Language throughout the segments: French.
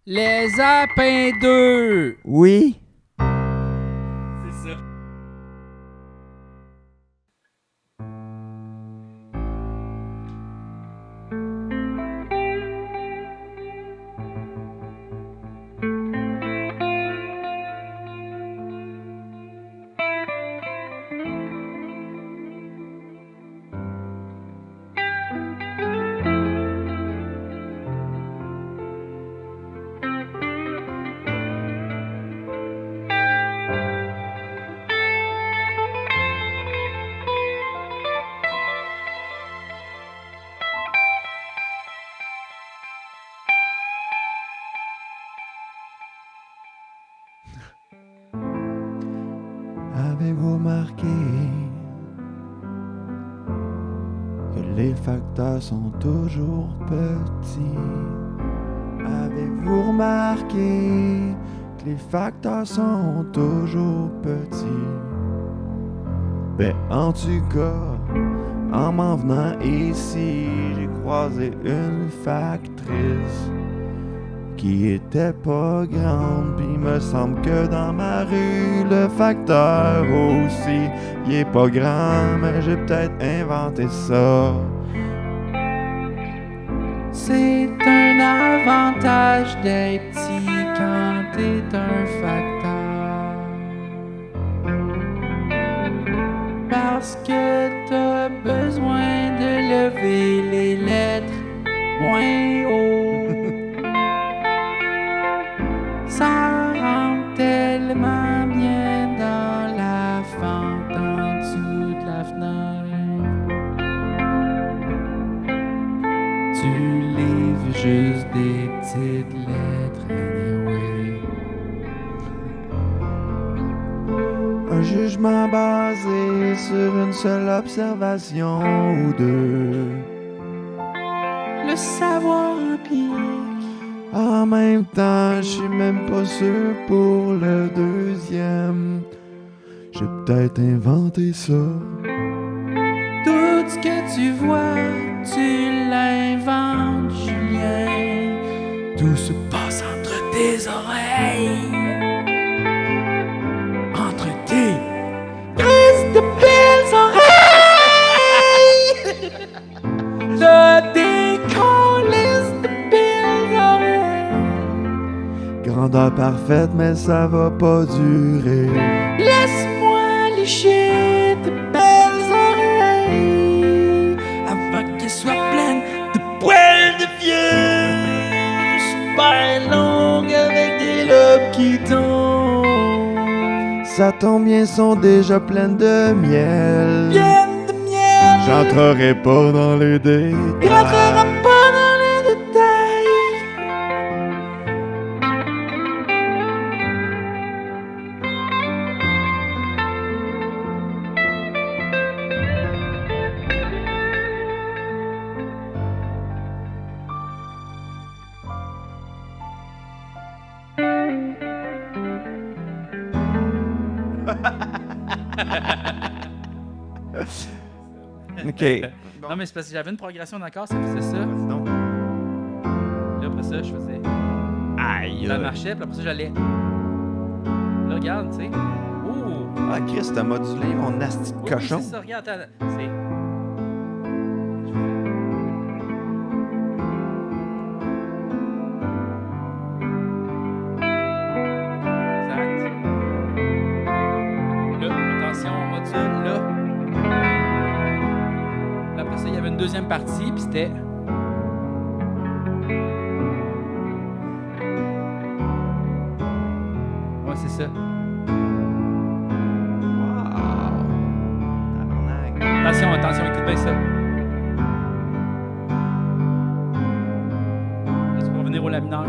Les Apins 2! Oui. C'est ça. Avez-vous remarqué que les facteurs sont toujours petits? Avez-vous remarqué que les facteurs sont toujours petits? Ben, en tout cas, en m'en venant ici, j'ai croisé une factrice qui était pas grande, pis me semble que dans ma rue, le facteur aussi, il est pas grand, mais j'ai peut-être inventé ça. C'est un avantage d'être petit quand t'es un facteur. Parce que t'as besoin de lever les lettres moins haut. Ça rentre tellement bien dans la fente en dessous de la fenêtre. Tu livres juste des petites lettres anyway. Un jugement basé sur une seule observation ou deux. Le savoir empirique. En même temps, je suis même pas sûr pour le deuxième. J'ai peut-être inventé ça. Tout ce que tu vois, tu l'inventes, Julien. Tout se passe entre tes oreilles. Entre tes crises de belles oreilles. T'as des colis de belles oreilles. Grandeur parfaite, mais ça va pas durer. Laisse-moi lécher tes belles oreilles avant qu'elles soient pleines de poils de vieux, super longues avec des lobes qui tombent. Ça tombe bien, sont déjà pleines de miel. Pleines de miel. J'entrerai pas dans les Il détails. rentrera pas dans les détails. OK. Non, mais c'est parce que j'avais une progression d'accord, ça faisait ça. Non. Là, après ça, je faisais. Aïe. Ça marchait, puis après ça, j'allais. Là, regarde, tu sais. Oh! Ah, Chris, t'as modulé mon asti de Oui, cochon. c'est ça, regarde, attends. C'est. Exact. Là, attention, on module, là. Là, après ça, il y avait une deuxième partie, puis c'était. Ouais, c'est ça. Wow. Tabarnak. Attention, attention, écoute bien ça. Là, tu peux revenir au la mineur.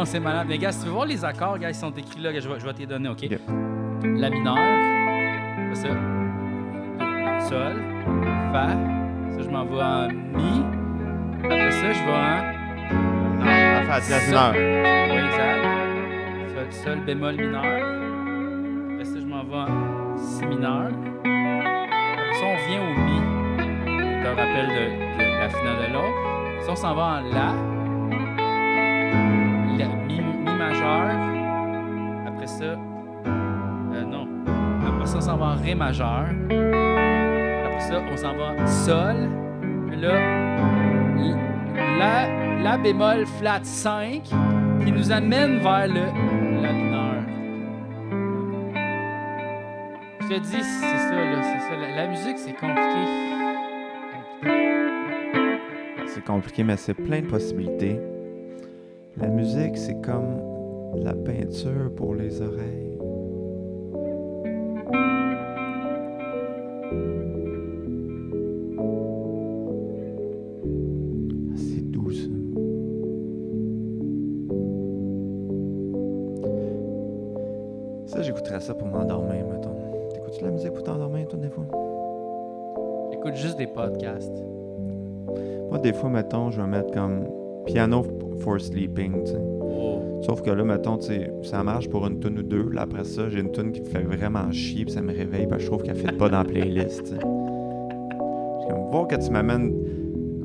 non, c'est malade. Mais gars, si tu veux voir les accords, gars, ils sont écrits là, je vais te les donner, OK? Ok. La mineur, ça. Sol, Fa, ça, je m'en vais en Mi. Après ça, je vais en... La mineur. Oui, exact. Sol, bémol mineur. Après ça, je m'en vais en Si mineur. Après ça, on vient au Mi. Je te rappelle de la finale de l'autre. Ça, on s'en va en La. Mi majeur. Après ça... non. Après ça, on s'en va en Ré majeur. Après ça, on s'en va en Sol. Puis là, La bémol flat 5 qui nous amène vers le La mineur. Je te dis, c'est ça, là, c'est ça. La musique, c'est compliqué. C'est compliqué, mais c'est plein de possibilités. La musique, c'est comme la peinture pour les oreilles. C'est doux, ça. Ça, j'écouterais ça pour m'endormir, mettons. T'écoutes-tu de la musique pour t'endormir, toi, des fois? J'écoute juste des podcasts. Moi, des fois, mettons, je vais mettre comme piano for sleeping, tu sais. Oh. Sauf que là, mettons, tu sais, ça marche pour une tune ou deux. Là, après ça, j'ai une tune qui me fait vraiment chier, puis ça me réveille, parce que je trouve qu'elle fit pas dans la playlist, tu sais. C'est comme, voir que tu m'amènes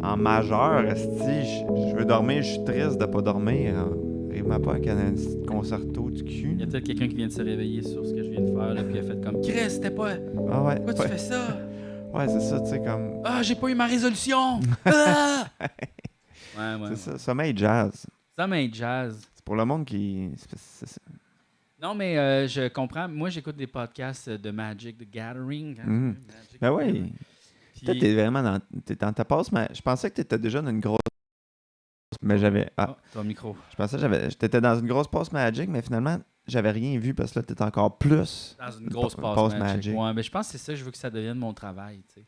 en majeur, esti, je veux dormir, je suis triste de pas dormir. Arrive-moi pas avec un petit concerto du cul. Il y a peut-être quelqu'un qui vient de se réveiller sur ce que je viens de faire, là, puis il a fait comme Chris, c'était pas. Ah ouais. Pourquoi tu fais ça? Ouais, c'est ça, tu sais, comme. Ah, j'ai pas eu ma résolution! Ah! Ouais. C'est ça, sommeil jazz. Ça m'aide jazz. C'est pour le monde qui. C'est ça. Non, mais je comprends. Moi, j'écoute des podcasts de Magic the Gathering. Mhm. Magic Ben the oui. Gathering. Toi, Puis- t'es vraiment t'es dans ta passe, mais je pensais que t'étais déjà dans une grosse. Mais j'avais. Ah, Oh, ton micro. je pensais que t'étais dans une grosse passe Magic, mais finalement, j'avais rien vu parce que là, t'étais encore plus. Dans une grosse Passe passe Magic. Magic. Ouais, mais je pense que c'est ça, je veux que ça devienne mon travail, tu sais.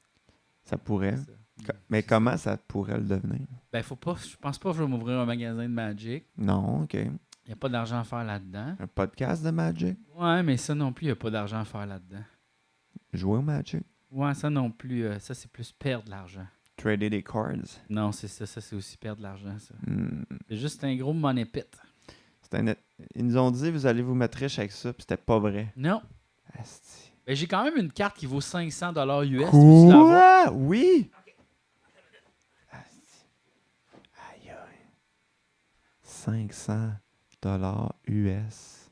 Ça pourrait. C'est ça. Mais C'est comment ça. ça pourrait le devenir? Ben, faut pas. Je pense pas que je vais m'ouvrir un magasin de Magic. Non, OK. Il n'y a pas d'argent à faire là-dedans. Un podcast de Magic? Ouais, mais ça non plus, il n'y a pas d'argent à faire là-dedans. Jouer au Magic? Ouais, ça non plus. Ça, c'est plus perdre de l'argent. Trader des cards? Non, c'est ça. Ça, c'est aussi perdre de l'argent, ça. C'est juste un gros money pit. Ils nous ont dit, vous allez vous mettre riche avec ça, puis c'était pas vrai. Non. Asti. Ben, j'ai quand même une carte qui vaut 500 $ US. Tu veux-tu l'avoir? Quoi? Oui! Asti. Aïe, aïe. 500 $ US.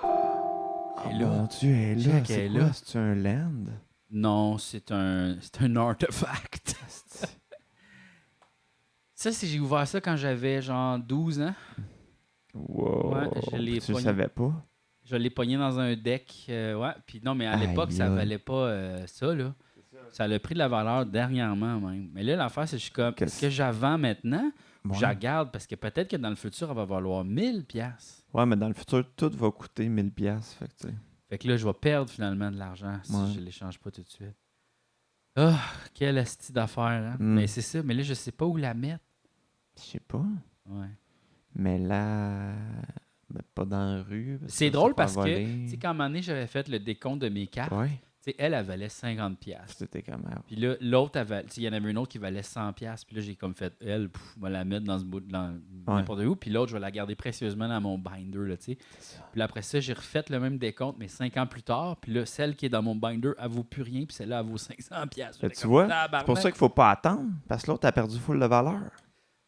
Oh Elle est là. mon Dieu, elle est là. Check, C'est elle est quoi? là. C'est un land? Non, c'est un artefact. Asti. Ça, j'ai ouvert ça quand j'avais genre 12 ans. Wow. Ouais, je l'ai Tu le pogné. savais pas? Je l'ai pogné dans un deck. Ouais. Puis non, mais à l'époque, Aïe, ça aïe. valait pas ça, là. Ça a pris de la valeur dernièrement même. Mais là, l'affaire, c'est que je suis comme, est-ce que j'avance maintenant? Ou Ouais. je la garde parce que peut-être que dans le futur, elle va valoir 1000$. Ouais, mais dans le futur, tout va coûter 1000$. Fait que, tu sais. Fait que là, je vais perdre finalement de l'argent si Ouais. je ne l'échange pas tout de suite. Ah, quelle asti d'affaire, hein? Mm. Mais c'est ça. Mais là, je sais pas où la mettre. Je sais pas. Ouais. Mais là, ben, pas dans la rue. parce C'est que drôle ça parce peut que, voler. tu sais, quand à un moment donné, j'avais fait le décompte de mes cartes, Ouais. tu sais, elle valait 50$. C'était comme. Puis là, l'autre, il y en avait une autre qui valait 100$. Puis là, j'ai comme fait, elle, je vais la mettre dans ce bout de n'importe où. Puis l'autre, je vais la garder précieusement dans mon binder, là, tu sais. Puis là, après ça, j'ai refait le même décompte, mais 5 ans plus tard. Puis là, celle qui est dans mon binder, elle vaut plus rien. Puis celle-là, elle vaut 500$. Ben, J'étais tu comme, vois, tabarnak. c'est pour ça qu'il faut pas attendre. Parce que l'autre a perdu full de valeur.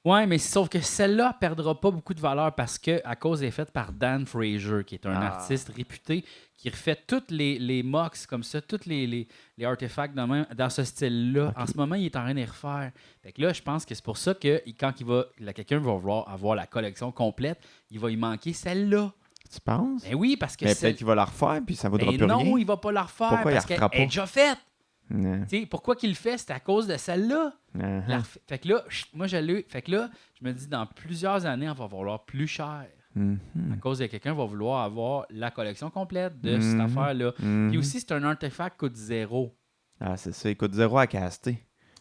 Ouais, mais sauf que celle-là ne perdra pas beaucoup de valeur parce que à cause elle est faite par Dan Fraser, qui est un artiste réputé, qui refait toutes les mocks comme ça, tous les artefacts dans ce style-là. Ok. En ce moment, il est en train de les refaire. Fait que là, je pense que c'est pour ça que quand quelqu'un va vouloir avoir la collection complète, il va y manquer celle-là. Tu penses? Ben oui, parce que Mais peut-être qu'il va la refaire, puis ça vaudra Ben plus non, rien. il va pas la refaire Pourquoi il parce la qu'elle refera pas? est déjà faite. Ouais. Tu sais, pourquoi qu'il le fait? C'est à cause de celle-là. Uh-huh. Fait que là, moi, fait que là, je me dis, dans plusieurs années, on va valoir plus cher. Mhm. À cause de quelqu'un va vouloir avoir la collection complète de cette Mhm. affaire-là. Mhm. Puis aussi, c'est un artefact qui coûte 0. Ah, c'est ça. Il coûte 0 à caster.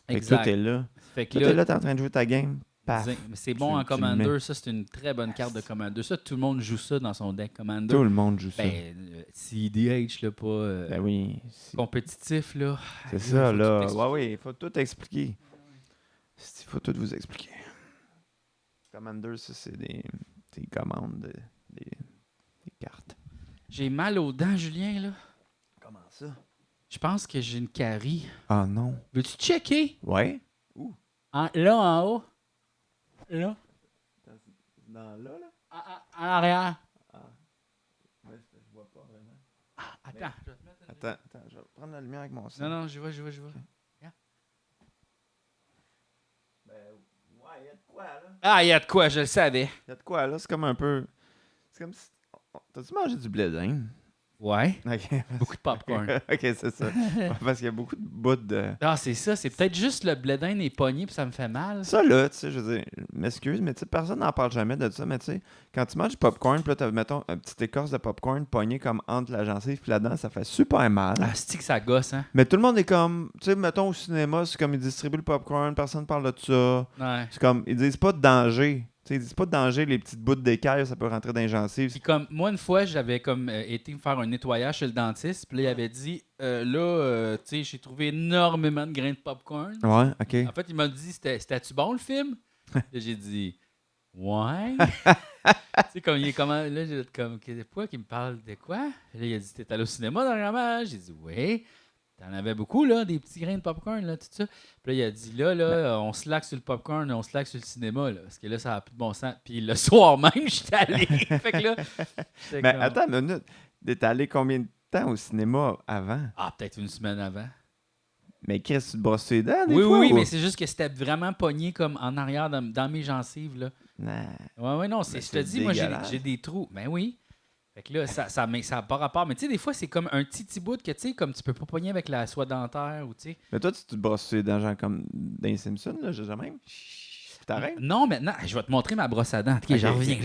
Fait que Exact. tout est là. Fait que Tout est là, là, t'es en train de jouer ta game. Paf. Mais c'est bon en tu le Commander, mets. ça c'est une très bonne carte de Commander. Ça, tout le monde joue ça dans son deck Commander. Tout le monde joue ça. CDH, là, pas Ben oui. compétitif, là. C'est Aïe, ça, faut tout là. expliquer. Ouais, oui, il faut tout expliquer. Il faut tout vous expliquer. Commander, ça, c'est des commandes, des cartes. J'ai mal aux dents, Julien, là. Comment ça? Je pense que j'ai une carie. Ah non. Veux-tu checker? Ouais? Là, en haut. Là. Dans là? En arrière. Ouais, je vois pas vraiment. Attends, je vais te mettre... Attends, je vais prendre la lumière avec mon sang. Non, je vois. Ben, ouais, il y a de quoi, là? Ah, il y a de quoi, je le savais. Il y a de quoi, là? C'est comme un peu... C'est comme si... T'as-tu mangé du blé d'Inde? Ouais. OK. Beaucoup de popcorn. OK, c'est ça. Ouais, parce qu'il y a beaucoup de bouts de... Ah, c'est ça. C'est peut-être juste le blé d'Inde est pogné puis ça me fait mal. Ça, là, tu sais, je veux dire, je m'excuse, mais tu sais, personne n'en parle jamais de ça, mais tu sais, quand tu manges du popcorn, puis là, t'as, mettons, un petit écorce de popcorn pogné comme entre la gencive puis là-dedans, ça fait super mal. Ah, c'est que ça gosse, hein? Mais tout le monde est comme, tu sais, mettons, au cinéma, c'est comme ils distribuent le popcorn, personne parle de ça. Ouais. C'est comme, ils disent pas de danger. Tu sais, ils disent pas de danger, les petites bouts d'écaille, ça peut rentrer dans les gencives. Puis comme moi une fois j'avais comme été me faire un nettoyage chez le dentiste, puis là il avait dit tu sais j'ai trouvé énormément de grains de popcorn. Ouais, OK. En fait il m'a dit c'était-tu bon le film? Là, j'ai dit ouais. Tu sais comme il est comment là j'ai dit comme pourquoi qu'il me parle de quoi? Là il a dit t'es allé au cinéma dernièrement? J'ai dit oui. T'en avais beaucoup, là, des petits grains de popcorn, là, tout ça. Puis là, il a dit, là, on slack sur le popcorn, on slack sur le cinéma, là, parce que là, ça n'a plus de bon sens. Puis le soir même, j'étais allé. Fait que là, j'étais Mais comme, attends une minute. T'es allé combien de temps au cinéma avant? ah, peut-être une semaine avant. Mais Chris, tu te brosses les dents, des Oui, fois? oui, ou- mais c'est juste que c'était vraiment pogné comme en arrière dans mes gencives, là. Non. Ouais, non, Mais je te c'est dis, moi, dégueulasse. j'ai des trous. Ben oui. Fait que là, ça n'a pas rapport. Mais tu sais, des fois, c'est comme un petit bout que, tu sais, comme tu peux pas pogner avec la soie dentaire ou, tu sais. Mais toi, tu te brosses les dents, genre comme dans les Simpsons, là, j'ai jamais. T'arrêtes? Non, maintenant, je vais te montrer ma brosse à dents. Ok, j'en reviens.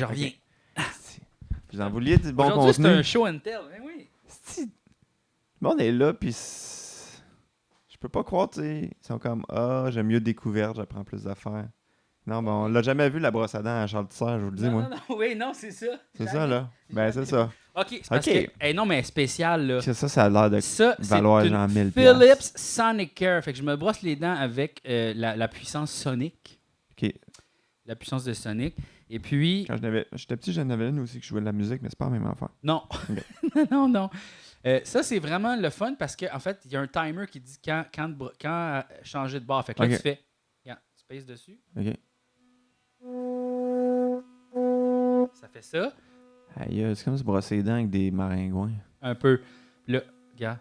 Vous en vouliez du bon Aujourd'hui, c'est contenu? un show and tell. Ben oui. Le monde est là, puis je peux pas croire, tu sais. Ils sont comme, j'aime mieux découverte, j'apprends plus d'affaires. Non, bon, on l'a jamais vu, la brosse à dents à Charles Tissot, je vous le dis, moi. Oui, non, c'est ça. C'est ça, là. Ben, c'est ça. OK, c'est parce Ok. que... non, mais spécial, là. Ça a l'air de Ça, c'est valoir une genre 1000 Philips Sonic Care. Fait que je me brosse les dents avec la puissance Sonic. OK. La puissance de Sonic. Et puis... Quand j'étais petit, j'en avais une aussi que je jouais de la musique, mais c'est pas la même affaire. Non. non. Ça, c'est vraiment le fun parce qu'en fait, il y a un timer qui dit quand changer de barre. Fait que là, Ok. tu fais... Regarde, tu pèses dessus. OK. Ça fait ça. Aïe, c'est comme se brosser les dents avec des maringouins. Un peu. Puis là, regarde.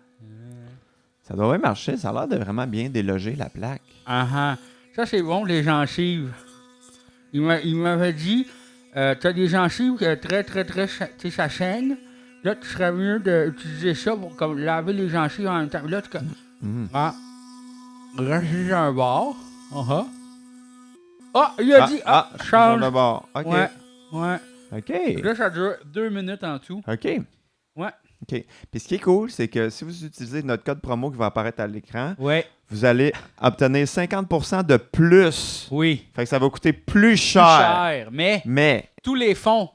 Ça doit bien marcher, ça a l'air de vraiment bien déloger la plaque. Ça, c'est bon, les gencives. Il m'avait dit, t'as des gencives très, tu sais, ça saigne. Là, tu serais mieux d'utiliser ça pour comme, laver les gencives en même temps. Là, tu Mhm. reste sur un bord. Ah, il a dit, change. de bord. OK. Ouais. OK. Là, ça dure 2 minutes en tout. OK. Ouais. OK. Puis ce qui est cool, c'est que si vous utilisez notre code promo qui va apparaître à l'écran, Ouais. vous allez obtenir 50% de plus. Oui. Fait que ça va coûter plus Plus cher. cher. Mais Mais tous les fonds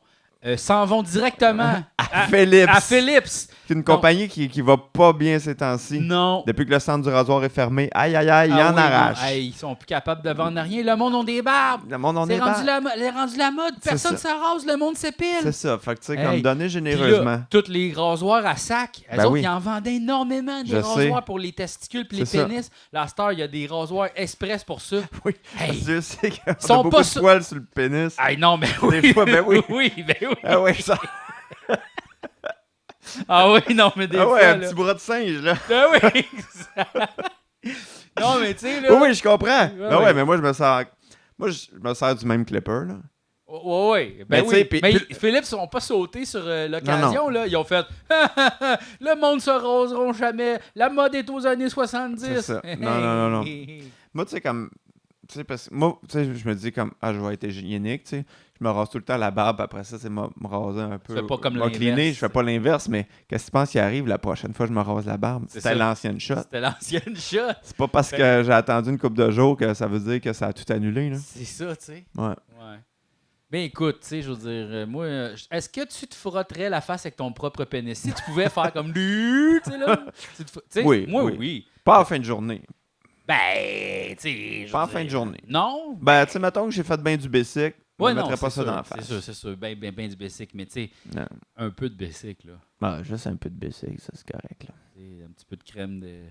s'en vont directement à Philips, à Philips. c'est une compagnie qui va pas bien ces temps-ci. Non. Depuis que le centre du rasoir est fermé, aïe, aïe, aïe, il Ah en oui, arrache. non. Hey, ils sont plus capables de vendre rien. Le monde ont des barbes. Le monde, on C'est est rendu, bas. rendu la mode. C'est Personne ça. se rase. Le monde s'épile. C'est ça. Fait que tu sais, Hey. comme donner Puis généreusement. là, toutes les rasoirs à sac, eux Ben autres, oui. ils en vendaient énormément des Je rasoirs sais. pour les testicules puis les C'est ça. pénis. La star, il y a des rasoirs express pour ça. Oui. Hey. Je sais qu'on a sont beaucoup pas de poils sur le pénis. Hey, non, mais oui. Des fois, ben oui. oui, ben oui. Ah ouais, ça. Ah oui, non, mais des Ah ouais, fois, un là. petit bras de singe, là. Ben oui. Non, mais tu sais, là. Oui, oui, je comprends. Ben ouais. ouais, mais moi, je me sers du même clipper, là. Oui, ben Mais tu oui. sais, puis- Mais puis- Philips n'ont pas sauté sur l'occasion, là. Ils ont fait le monde se raseront jamais. La mode est aux années 70. C'est ça. Non. Moi, tu sais, comme Tu sais, parce que moi, tu sais, je me dis comme, je vais être hygiénique, tu sais. Je me rase tout le temps la barbe, après ça, c'est me raser un peu. Tu fais pas comme M'a cleaner, l'inverse. je fais pas l'inverse, mais qu'est-ce que tu penses qui arrive la prochaine fois que je me rase la barbe? C'est C'était ça. l'ancienne shot. C'était l'ancienne shot. C'est pas parce que j'ai attendu une couple de jours que ça veut dire que ça a tout annulé, là. C'est ça, tu sais. Ouais. Ouais. Ben écoute, tu sais, je veux dire, moi, est-ce que tu te frotterais la face avec ton propre pénis? Si tu pouvais faire comme tu sais, là. Tu sais, Oui, moi, oui. oui. Pas en fin de journée. Ben, tu sais. je Pas en veux fin de dire, journée. Non? Ben, tu sais, mettons que j'ai fait bien du basic, Ouais, je non, mettrais pas c'est ça sûr, dans la face. C'est sûr. Ben du basic, mais tu sais, Non. un peu de basic, là. Ah, juste un peu de basic, ça, c'est correct, là. T'sais, un petit peu de crème de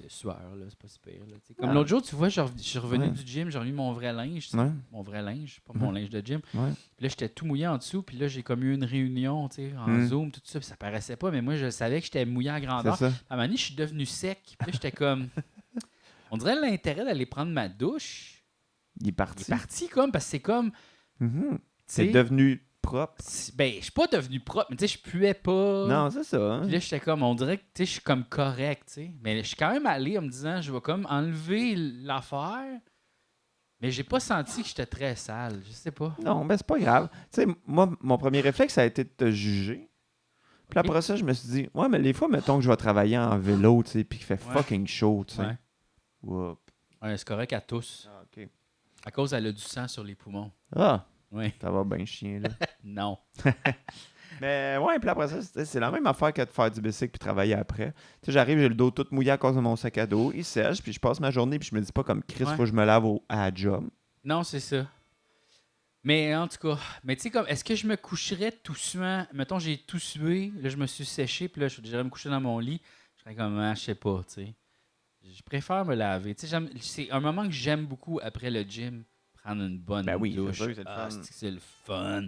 sueur, là, c'est pas super. Là, t'sais. Comme Ah. l'autre jour, tu vois, je suis revenu Ouais. du gym, j'ai remis mon vrai linge, t'sais. Ouais. Mon vrai linge, pas mon linge de gym. Ouais. Puis là, j'étais tout mouillé en dessous, puis là, j'ai comme eu une réunion, tu sais, en Zoom, tout ça, puis ça paraissait pas, mais moi, je savais que j'étais mouillé à C'est grandeur. ça. À un moment donné, je suis devenu sec, puis là, j'étais comme... On dirait l'intérêt d'aller prendre ma douche. Il est parti. Il est parti, comme, parce que c'est comme... Mhm. t'sais, C'est devenu propre. Ben, je suis pas devenu propre, mais tu sais, je puais pas. Non, c'est ça. Hein? Puis là, j'étais comme, on dirait que, tu sais, je suis comme correct, tu sais. Mais je suis quand même allé en me disant, je vais comme enlever l'affaire. Mais j'ai pas senti que j'étais très sale. Je sais pas. Non, ben c'est pas grave. Tu sais, moi, mon premier réflexe, ça a été de te juger. Puis Ok. après ça, je me suis dit, ouais, mais des fois, mettons que je vais travailler en vélo, tu sais, puis qu'il fait Ouais. fucking chaud, tu sais. Ouais. Whoop. Ouais, c'est correct à tous. Ah, OK. À cause, elle a du sang sur les poumons. Ah, Oui. ça va bien chien, là. Non. Mais ouais, puis après ça, c'est la même affaire que de faire du bicycle puis travailler après. Tu sais, j'arrive, j'ai le dos tout mouillé à cause de mon sac à dos, il sèche, puis je passe ma journée, puis je me dis pas comme Chris, Ouais. faut que je me lave à la job. Non, c'est ça. Mais en tout cas, mais tu sais, comme, est-ce que je me coucherais tout suant? Mettons, j'ai tout sué, là, je me suis séché, puis là, je dirais me coucher dans mon lit. Je serais comme, je sais pas, tu sais. Je préfère me laver. Tu sais, c'est un moment que j'aime beaucoup après le gym, prendre une bonne Ben oui, douche. c'est sûr que c'est le Ah, fun. c'est le fun.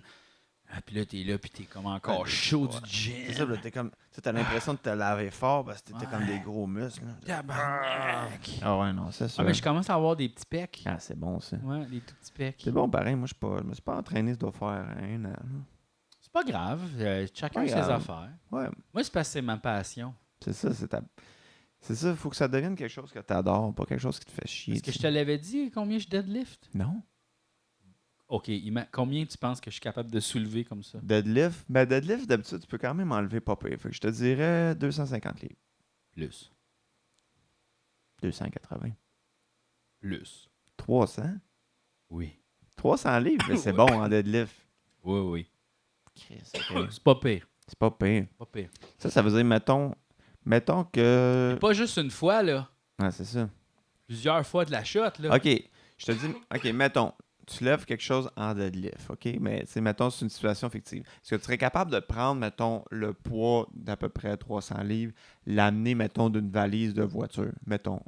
Ah, puis là, t'es là, puis t'es comme encore chaud ouais. du gym. C'est ça, là, t'es comme. Tu sais, t'as l'impression de te laver fort parce que t'étais Ouais. comme des gros muscles. là. Tabarnak. Ah ouais, non, c'est ça. Ah, mais je commence à avoir des petits pecs. Ah, c'est bon, ça. Ouais, des tout petits pecs. C'est bon, pareil, moi, je me suis pas entraîné, ça doit faire un an. là. C'est pas grave. Chacun Pas ses grave. affaires. Ouais, Moi, c'est parce que c'est ma passion. c'est ça, c'est ça, il faut que ça devienne quelque chose que t'adores, pas quelque chose qui te fait chier. Est-ce que tu je sais. te l'avais dit combien je deadlift? Non. OK. Combien tu penses que je suis capable de soulever comme ça? Deadlift, ben deadlift, d'habitude, tu peux quand même enlever pas pire. Fait que je te dirais 250 livres. Plus. 280. Plus. 300? Oui. 300 livres, mais c'est Oui. bon en deadlift. Oui, oui. Chris, ok. C'est pas pire. C'est pas pire. Pas pire. Ça veut dire, mettons que... Pas juste une fois, là. Ah, c'est ça. Plusieurs fois de la shot, là. OK, je te dis, OK, mettons, tu lèves quelque chose en deadlift, OK? Mais, tu sais, mettons, c'est une situation fictive. Est-ce que tu serais capable de prendre, mettons, le poids d'à peu près 300 livres, l'amener, mettons, d'une valise de voiture, mettons?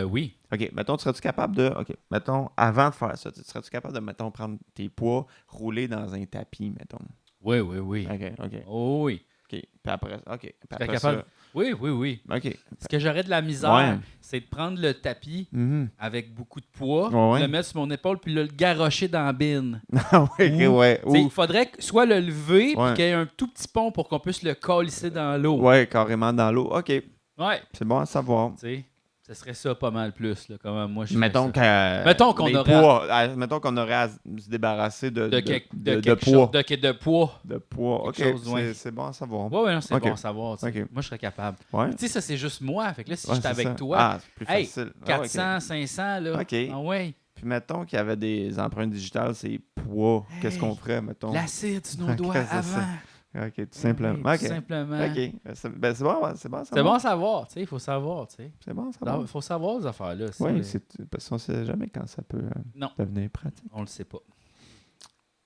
Oui. OK, mettons, serais-tu capable de... OK, mettons, avant de faire ça, serais-tu capable de, mettons, prendre tes poids, rouler dans un tapis, mettons? Oui, oui, oui. OK. Oh, oui. OK, puis après... OK, puis Serais après capable? Oui, oui, oui. ça... OK. Ce que j'aurais de la misère, Ouais. c'est de prendre le tapis Mhm. avec beaucoup de poids, Ouais, ouais. le mettre sur mon épaule, puis le garrocher dans la bine. Ah oui, Ou, ouais. Il Ou, faudrait soit le lever, puis Ouais. qu'il y ait un tout petit pont pour qu'on puisse le colisser dans l'eau. ouais, carrément dans l'eau. OK, Ouais. c'est bon à savoir. Tu sais, ce serait ça pas mal plus, là, comment moi je Mettons ferais ça. Mettons qu'on les aurait poids, mettons qu'on aurait à se débarrasser de quelque poids. chose- de poids. De poids. OK, Quelque chose, ouais. c'est bon à savoir. Ouais, ouais, non, c'est Ok. bon à savoir. Tu sais. Ok. Moi, je serais capable. Ouais. Tu sais, ça, c'est juste moi. Fait que là, si Ouais, j'étais c'est avec ça. toi, Ah, c'est plus hey, facile. Ah, 400, 500, là. OK. Ah ouais. Puis mettons qu'il y avait des empreintes digitales, c'est poids. Qu'est-ce qu'on ferait, mettons? L'acide sur nos Ok, doigts c'est ça. avant. OK, tout simplement. Oui, OK. tout simplement. OK. Ben, c'est bon, c'est bon à C'est savoir. bon à savoir, tu sais, il faut savoir, tu sais. C'est bon à savoir. Il faut savoir ces affaires-là. ça, Oui, là. parce qu'on ne sait jamais quand ça peut Non. devenir pratique. On le sait pas.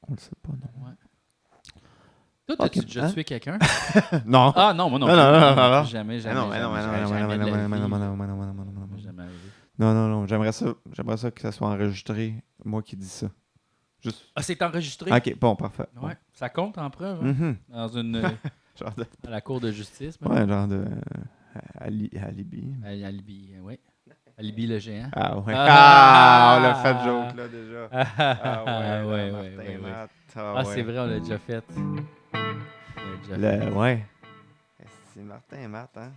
On le sait pas, non. Ouais. Toi, Ok, as-tu déjà hein? tué quelqu'un? non. Ah non, moi non. Non, plus. non. Jamais, Ah jamais. non, mais non, mais non, mais non, mais non, mais non, mais non, mais non, mais non, mais non, mais non, mais non, mais non. Jamais arrivé. Non, j'aimerais ça que ça soit enregistré, moi qui dis ça. Juste. Ah, c'est enregistré? OK, bon, parfait. Bon. Ouais. Ça compte en preuve, hein? Mhm. Dans une... Genre de... à la cour de justice. même. Ouais, genre de... alibi. Alibi, oui. Alibi le géant. Ah ouais. Ah! Ah, on l'a fait joke, là, déjà. Ah ouais, ouais, là, ouais, Martin ouais, ouais. Matt. Ah, ouais. c'est vrai, on l'a déjà fait. On l'a déjà fait. Ouais. C'est Martin et Matt, hein?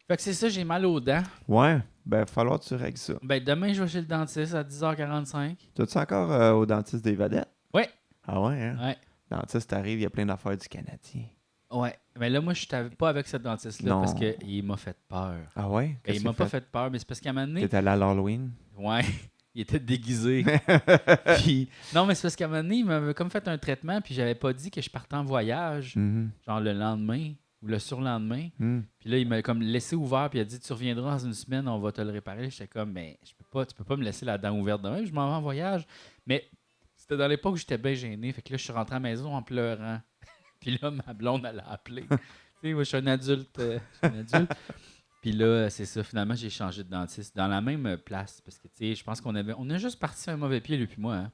Fait que c'est ça, j'ai mal aux dents. Ouais, ben, falloir que tu règles ça. Ben, demain, je vais chez le dentiste à 10h45. T'as-tu encore au dentiste des vedettes? Ouais. Ah ouais, hein? Ouais. Dentiste, t'arrives, il y a plein d'affaires du Canadien. Ouais. Mais là, moi, je suis pas avec ce dentiste-là Non. parce qu'il m'a fait peur. Ah ouais? Ben, Qu'est-ce il qu'il m'a pas fait peur, mais c'est parce qu'à un moment donné. T'es allé à l'Halloween? Ouais. Il était déguisé. Puis, non, mais c'est parce qu'à un moment donné, il m'avait comme fait un traitement, puis j'avais pas dit que je partais en voyage, Mhm. genre le lendemain ou le surlendemain. Mhm. Puis là, il m'a comme laissé ouvert, puis il a dit tu reviendras dans une semaine, on va te le réparer. J'étais comme, mais tu peux pas me laisser la dent ouverte demain, je m'en vais en voyage. Mais c'était dans l'époque où j'étais bien gêné. Fait que là, je suis rentré à la maison en pleurant. Puis là, ma blonde, elle a appelé. Tu sais, moi, je suis un adulte. Puis là, c'est ça. Finalement, j'ai changé de dentiste dans la même place. Parce que, tu sais, je pense on a juste parti sur un mauvais pied, lui puis moi. Hein.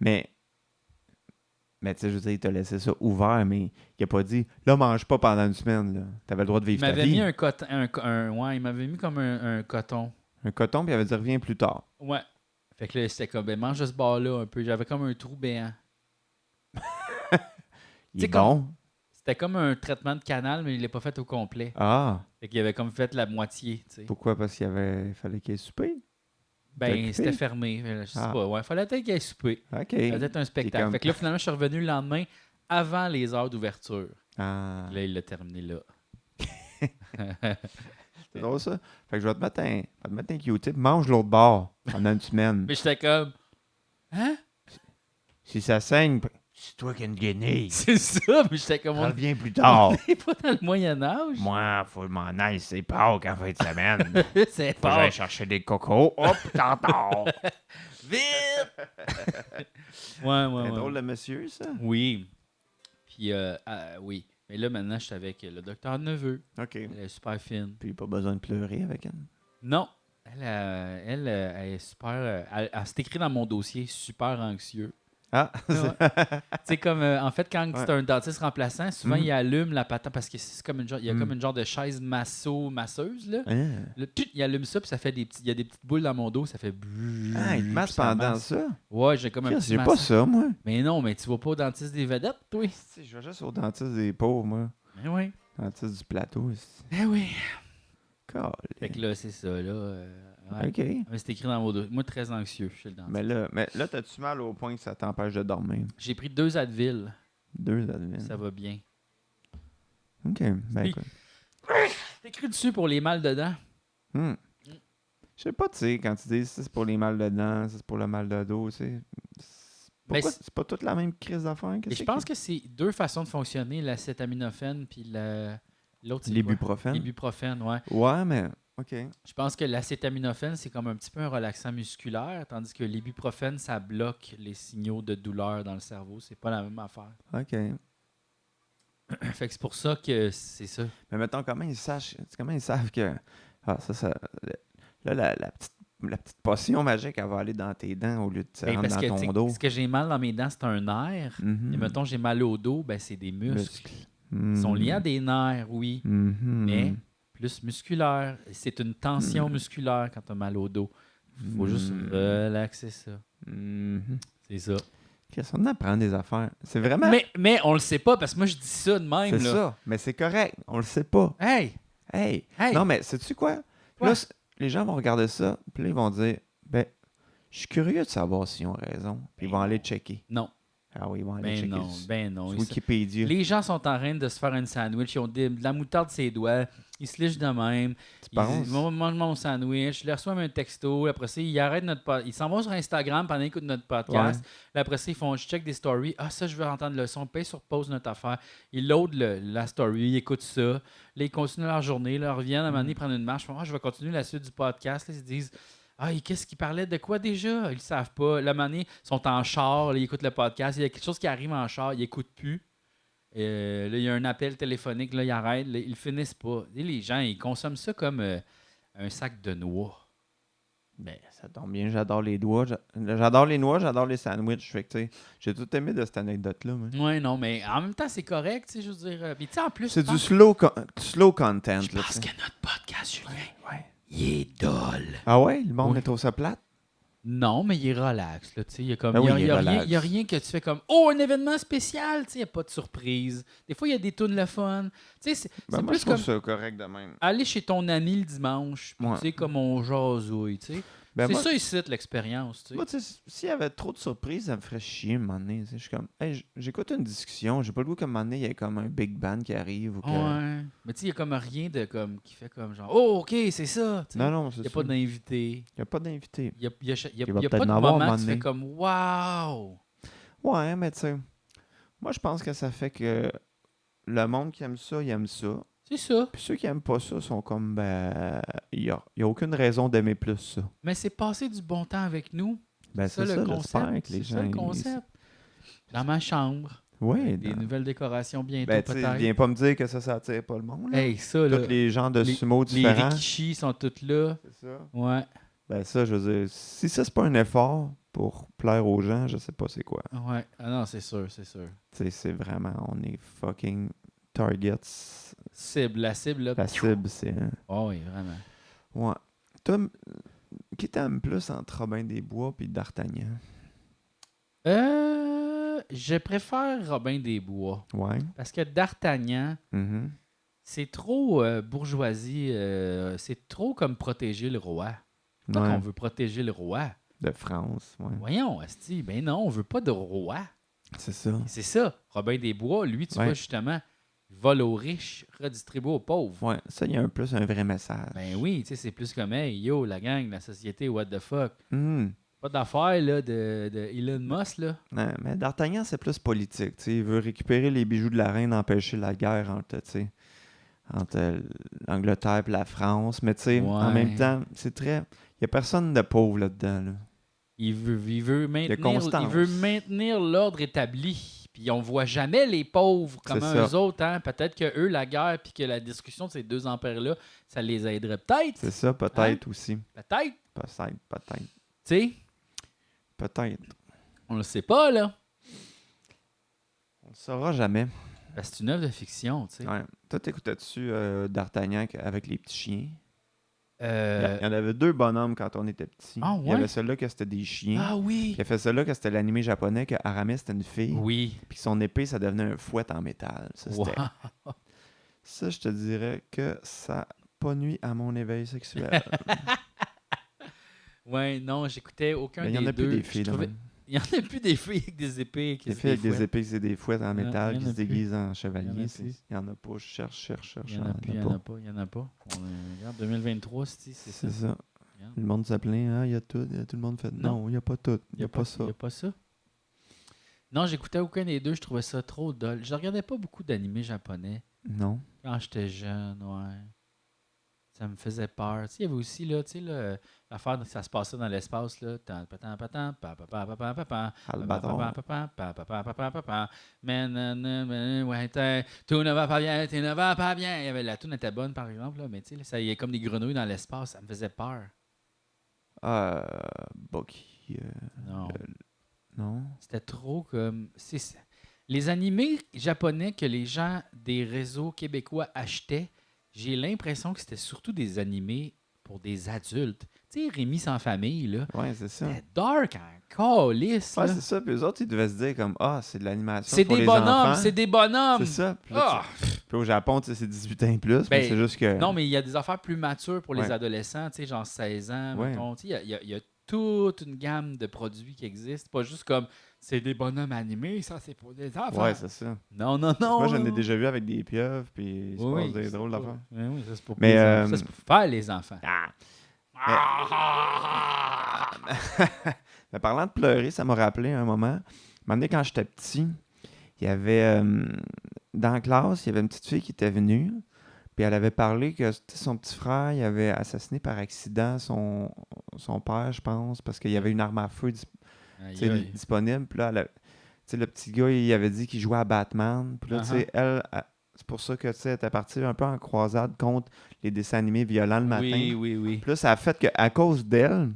Mais tu sais, je veux dire, il t'a laissé ça ouvert, mais il a pas dit, là, mange pas pendant une semaine, là. T'avais le droit de Il vivre ta m'avait vie. mis un coton. Ouais, il m'avait mis comme un coton. Un coton, puis il avait dit, reviens plus tard. Ouais. Fait que là, c'était comme, ben, mange ce bord-là un peu. J'avais comme un trou béant. Il T'sais, est bon. C'était comme un traitement de canal, mais il l'a pas fait au complet. Ah, Fait qu'il avait comme fait la moitié, tu sais. pourquoi? Parce qu'il fallait qu'il ait soupé? Ben, occupé? c'était fermé. Je sais Ah. pas. Ouais, fallait peut-être qu'il ait soupé. OK. Ça devait être un spectacle. comme- Fait que là, finalement, je suis revenu le lendemain avant les heures d'ouverture. Ah, Là, il l'a terminé là. c'est drôle, ça. Fait que je vais te mettre un Q-tip. Mange l'autre bord pendant une semaine. Mais j'étais comme, hein? Si ça saigne, c'est toi qui as une guenille. C'est ça, mais j'étais comme, on Reviens plus tard. n'est pas dans le Moyen-Âge. Moi, faut m'en aller, c'est Pâques en fin de semaine. C'est Faut que pas j'aille chercher des cocos. Hop, tantôt. vite! Ouais, ouais, C'est ouais. drôle le monsieur, ça. Oui. Puis, oui. Mais là, maintenant, je suis avec le docteur Neveu. OK. Elle est super fine. Puis pas besoin de pleurer avec elle. Non. Elle est super. Elle s'est écrit dans mon dossier super anxieux. Ah, Tu sais, comme en fait, quand c'est un dentiste remplaçant, souvent Mhm. il allume la patente parce que c'est comme il y a Mhm. comme une genre de chaise masseuse là. Hein? Là, il allume ça puis ça fait il y a des petites boules dans mon dos, ça fait Ah, il te masse puis ça pendant masse. ça. Ouais, j'ai comme un Chris, petit j'ai pas massage. ça, moi. Mais non, mais tu vas pas au dentiste des vedettes, toi. Je vais juste au dentiste des pauvres, moi. Ben oui. Dentiste du plateau. Ben oui. Calé. Fait que là, c'est ça là. Ouais. OK. Mais c'est écrit dans mon dos. Moi, très anxieux chez le dentiste. Mais là, t'as-tu mal au point que ça t'empêche de dormir? J'ai pris 2 Advil. 2 advents. Ça va bien. OK. Ben, Oui. écoute. C'est écrit dessus pour les mal de dents. Je sais pas, tu sais, quand tu dis ça, c'est pour les mal de dents, ça, c'est pour le mal de dos, tu sais. Pourquoi Ben, c'est pas toute la même crise d'affaires? Et je pense que c'est 2 façons de fonctionner, l'acétaminophène puis l'autre, c'est quoi? L'ibuprofène. L'ibuprofène, ouais. Ouais, mais... OK. Je pense que l'acétaminophène, c'est comme un petit peu un relaxant musculaire, tandis que l'ibuprofène, ça bloque les signaux de douleur dans le cerveau. C'est pas la même affaire. OK. Fait que c'est pour ça que c'est ça. Mais mettons, comment ils savent que... Ah, là, la petite potion magique, elle va aller dans tes dents au lieu de se Ben, rendre parce dans que ton t'sais, dos. ce que j'ai mal dans mes dents, c'est un nerf. Mhm. Et mettons, j'ai mal au dos, ben c'est des muscles. Mhm. Ils sont liés à des nerfs, oui, Mhm. mais plus musculaire. C'est une tension musculaire quand tu as mal au dos. Il faut juste relaxer ça. Mhm. C'est ça. Qu'est-ce qu'on apprend des affaires? C'est vraiment... Mais on le sait pas parce que moi je dis ça de même. c'est là. ça, mais c'est correct. On le sait pas. Hey! Hey! Hey! Non, mais sais-tu quoi? Quoi? Là, les gens vont regarder ça, puis là, ils vont dire, ben, je suis curieux de savoir s'ils ont raison. Puis ils vont aller checker. Non. Ah oui, ils vont aller Ben checker non. sur Ben non. Wikipédia. Les gens sont en train de se faire un sandwich. Ils ont de la moutarde sur ses doigts. Ils se lichent de même. penses? Ils vont manger mon sandwich. Ils leur reçoivent un texto. Après ça, ils arrêtent notre podcast. Ils s'en vont sur Instagram pendant qu'ils écoutent notre podcast. Là, après ça, ils font je check des stories. Ah, ça, je veux entendre le son. Paye sur pause notre affaire. Ils loadent la story. Ils écoutent ça. Là, ils continuent leur journée. Là, ils reviennent à un moment donné, ils prennent une marche. Ils font je vais continuer la suite du podcast. Là, ils se disent ah, qu'est-ce qu'ils parlaient de quoi déjà? Ils ne savent pas. Là, à un moment donné, ils sont en char, là, ils écoutent le podcast. Il y a quelque chose qui arrive en char, ils n'écoutent plus. Là, il y a un appel téléphonique, là, ils arrêtent, là, ils ne finissent pas. Et les gens, ils consomment ça comme un sac de noix. Ben, ça tombe bien, j'adore les doigts. J'adore les noix, j'adore les sandwichs. Fait que, tu sais, j'ai tout aimé de cette anecdote-là. moi. Ouais, non, mais en même temps, c'est correct, tu sais, je veux dire. Puis, tu sais, en plus, C'est je du pense- slow content. je là, pense tu sais. que notre podcast, Julien, Ouais. il est dole. Ah ouais? Le monde Oui. est trop ça plate? Non, mais il est relax. Là, il y a, comme, Ben oui, il est rien, relax. y a rien que tu fais comme « Oh, un événement spécial! » Il n'y a pas de surprise. Des fois, il y a des tunes le fun. C'est Ben, moi, plus je trouve comme ça correct de même. aller chez ton ami le dimanche, puis Ouais. comme on jasouille. Ben, C'est moi, ça ici, l'expérience. moi, tu sais, s'il y avait trop de surprises, ça me ferait chier un moment donné. Tu sais. Je suis comme, hey, j'écoute une discussion, j'ai pas le goût qu'à un moment donné, il y ait comme un big band qui arrive ou que... Ouais. Mais tu sais, il n'y a comme rien de comme qui fait comme genre « Oh, OK, c'est ça! » Non, non, Il c'est n'y a ça. pas d'invité. Il n'y a pas d'invité. Il n'y a, Il va pas peut-être de en avoir un moment moment que tu fais donné. comme « Wow! Ouais, mais tu sais, moi, je pense que ça fait que le monde qui aime ça, il aime ça. » C'est ça. Puis ceux qui aiment pas ça sont comme, ben, il y a aucune raison d'aimer plus ça. Mais c'est passer du bon temps avec nous. Ben, C'est ça c'est le ça, j'espère concept. que les C'est gens... ça le concept. Dans ma chambre. Oui, Des nouvelles décorations bientôt, ben, tu sais, peut-être. viens pas me dire que ça attire pas le monde. Là. Hey, ça, là. Tous les gens de les- sumo Les différents. rikishis sont tous là. C'est ça. Ouais. Ben ça, je veux dire, si ça, c'est pas un effort pour plaire aux gens, je sais pas c'est quoi. Ouais. Ah non, c'est sûr, c'est sûr. Tu sais, c'est vraiment, on est fucking targets. La cible, là. La cible, c'est... Oh, oui, vraiment. Ouais. Toi, qui t'aimes plus entre Robin des Bois et D'Artagnan? Je préfère Robin des Bois. Ouais. Parce que D'Artagnan, Mhm. c'est trop bourgeoisie. C'est trop comme protéger le roi. Pas Ouais. qu'on veut protéger le roi. De France, ouais. Voyons, asti. Ben non, on veut pas de roi. C'est ça. C'est ça. Robin des Bois, lui, tu Ouais. vois, justement, il vole aux riches, redistribue aux pauvres. Ouais, ça, il y a plus un vrai message. Ben oui, tu sais, c'est plus comme, hey, yo, la gang, la société, what the fuck. Mhm. Pas d'affaire, là, de Elon Musk, là. Ouais, mais D'Artagnan, c'est plus politique. Tu sais, il veut récupérer les bijoux de la reine, empêcher la guerre entre, tu sais, entre l'Angleterre et la France. Mais tu sais, en Ouais. même temps, c'est très... Il n'y a personne de pauvre là-dedans. Là. Il veut constance. maintenir l'ordre établi. Puis on voit jamais les pauvres comme C'est eux ça. autres. Hein? Peut-être que eux, la guerre, puis que la discussion de ces deux empires-là, ça les aiderait peut-être. C'est ça, peut-être aussi. Peut-être. Peut-être. Tu sais, Peut-être. on le sait pas, là. On le saura jamais. Ben, c'est une œuvre de fiction, tu sais. Ouais. Toi, t'écoutais-tu D'Artagnan avec les petits chiens? Il y Euh, en avait deux bonhommes quand on était petits. Ah, Il y avait ouais? celui-là que c'était des chiens. Ah oui! Il a fait celui-là que c'était l'animé japonais, que Aramis c'était une fille. Oui. Puis son épée, ça devenait un fouet en métal. Ça, c'était- Wow. ça, je te dirais que ça n'a pas nuit à mon éveil sexuel. Ouais, non, j'écoutais aucun Mais il des n'y en a deux. plus des filles. Je de trouvais- même. Il y en a plus des filles avec des épées. Des filles avec des épées et des fouettes en Il y métal en qui a se plus. déguisent en Il y en chevalier. a Il plus. n'y en a pas. Je cherche. Il y en a plus, il y en a pas, il y en a pas. Regarde, 2023, c'est ça. C'est ça. Regarde. Le monde s'appelait, hein, il y a tout. Tout le monde fait. Non, il n'y a pas tout. Il n'y a pas ça. Il n'y a pas ça. Non, j'écoutais aucun des deux, je trouvais ça trop dol. Je regardais pas beaucoup d'animés japonais Non. quand j'étais jeune, ouais. Ça me faisait peur. Tu sais, il y avait aussi, là, tu sais, là, l'affaire que ça se passait dans l'espace, là. Tout ne va pas bien, tout ne va pas bien. La tune était bonne, par exemple, là, mais tu sais, là, il y a comme des grenouilles dans l'espace, ça me faisait peur. Bucky. Non. Non. C'était trop comme. Les animés japonais que les gens des réseaux québécois achetaient, j'ai l'impression que c'était surtout des animés pour des adultes. Tu sais, Rémi sans famille, là. Ouais, c'est ça. C'était dark en calice. Ouais, là. c'est ça. Puis eux autres, ils devaient se dire comme, ah, c'est de l'animation C'est pour des les bonhommes, enfants. c'est des bonhommes. C'est ça. Puis, là, Ah! puis au Japon, tu sais, c'est 18 ans et plus. Ben, mais c'est juste que... Non, mais il y a des affaires plus matures pour les Ouais. adolescents, tu sais, genre 16 ans, Ouais. mettons. Tu sais, il y a toute une gamme de produits qui existent. Pas juste comme, c'est des bonhommes animés, ça, c'est pour des enfants. Ouais, c'est ça. Non, non, non. Moi, j'en ai non. déjà vu avec des pieuvres, puis il se Oui, passe des c'est drôles pas- d'affaires. Oui, oui, ça, c'est pour, Mais, ça, c'est pour faire les enfants. Mais parlant de pleurer, ça m'a rappelé un moment. Un moment donné, quand j'étais petit, il y avait... dans la classe, il y avait une petite fille qui était venue, puis elle avait parlé que son petit frère, il avait assassiné par accident son père, je pense, parce qu'il y avait une arme à feu Aïe, tu sais, aïe. disponible. Puis là, tu sais, le petit gars, il avait dit qu'il jouait à Batman. Puis là, tu sais, c'est pour ça que, tu sais, elle était partie un peu en croisade contre les dessins animés violents le matin. Oui, oui, oui. Puis là, ça a fait qu'à cause d'elle,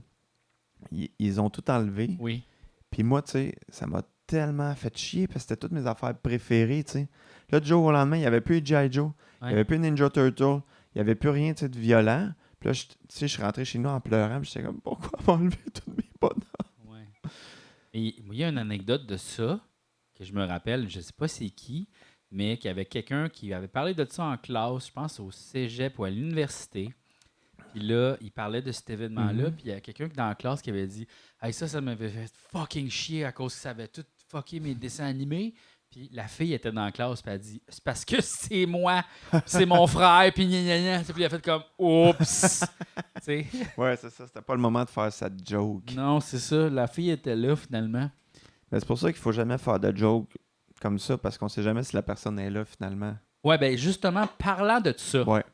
ils ont tout enlevé. Oui. Puis moi, tu sais, ça m'a tellement fait chier parce que c'était toutes mes affaires préférées, tu sais. Là, du jour au lendemain, il n'y avait plus G.I. Joe, il n'y avait plus Ninja Turtle, il n'y avait plus rien, tu sais, de violent. Puis là, tu sais, je suis rentré chez nous en pleurant, puis j'étais comme, pourquoi m'enlever toutes mes bonheur. Ouais. Et il y a une anecdote de ça que je me rappelle, je sais pas c'est qui, mais qu'il y avait quelqu'un qui avait parlé de ça en classe, je pense au cégep ou à l'université. Puis là, il parlait de cet événement-là, puis il y a quelqu'un dans la classe qui avait dit « Hey, ça m'avait fait fucking chier à cause que ça avait tout fucké mes dessins animés. » Puis la fille était dans la classe, puis elle a dit « C'est parce que c'est moi, c'est mon frère, puis gna gna gna. » Puis elle a fait comme « Oups! » Tu sais? Ouais, c'est ça. C'était pas le moment de faire cette joke. Non, c'est ça. La fille était là, finalement. Mais c'est pour ça qu'il faut jamais faire de joke comme ça, parce qu'on sait jamais si la personne est là, finalement. Ouais, ben justement, parlant de ça, Ouais. tu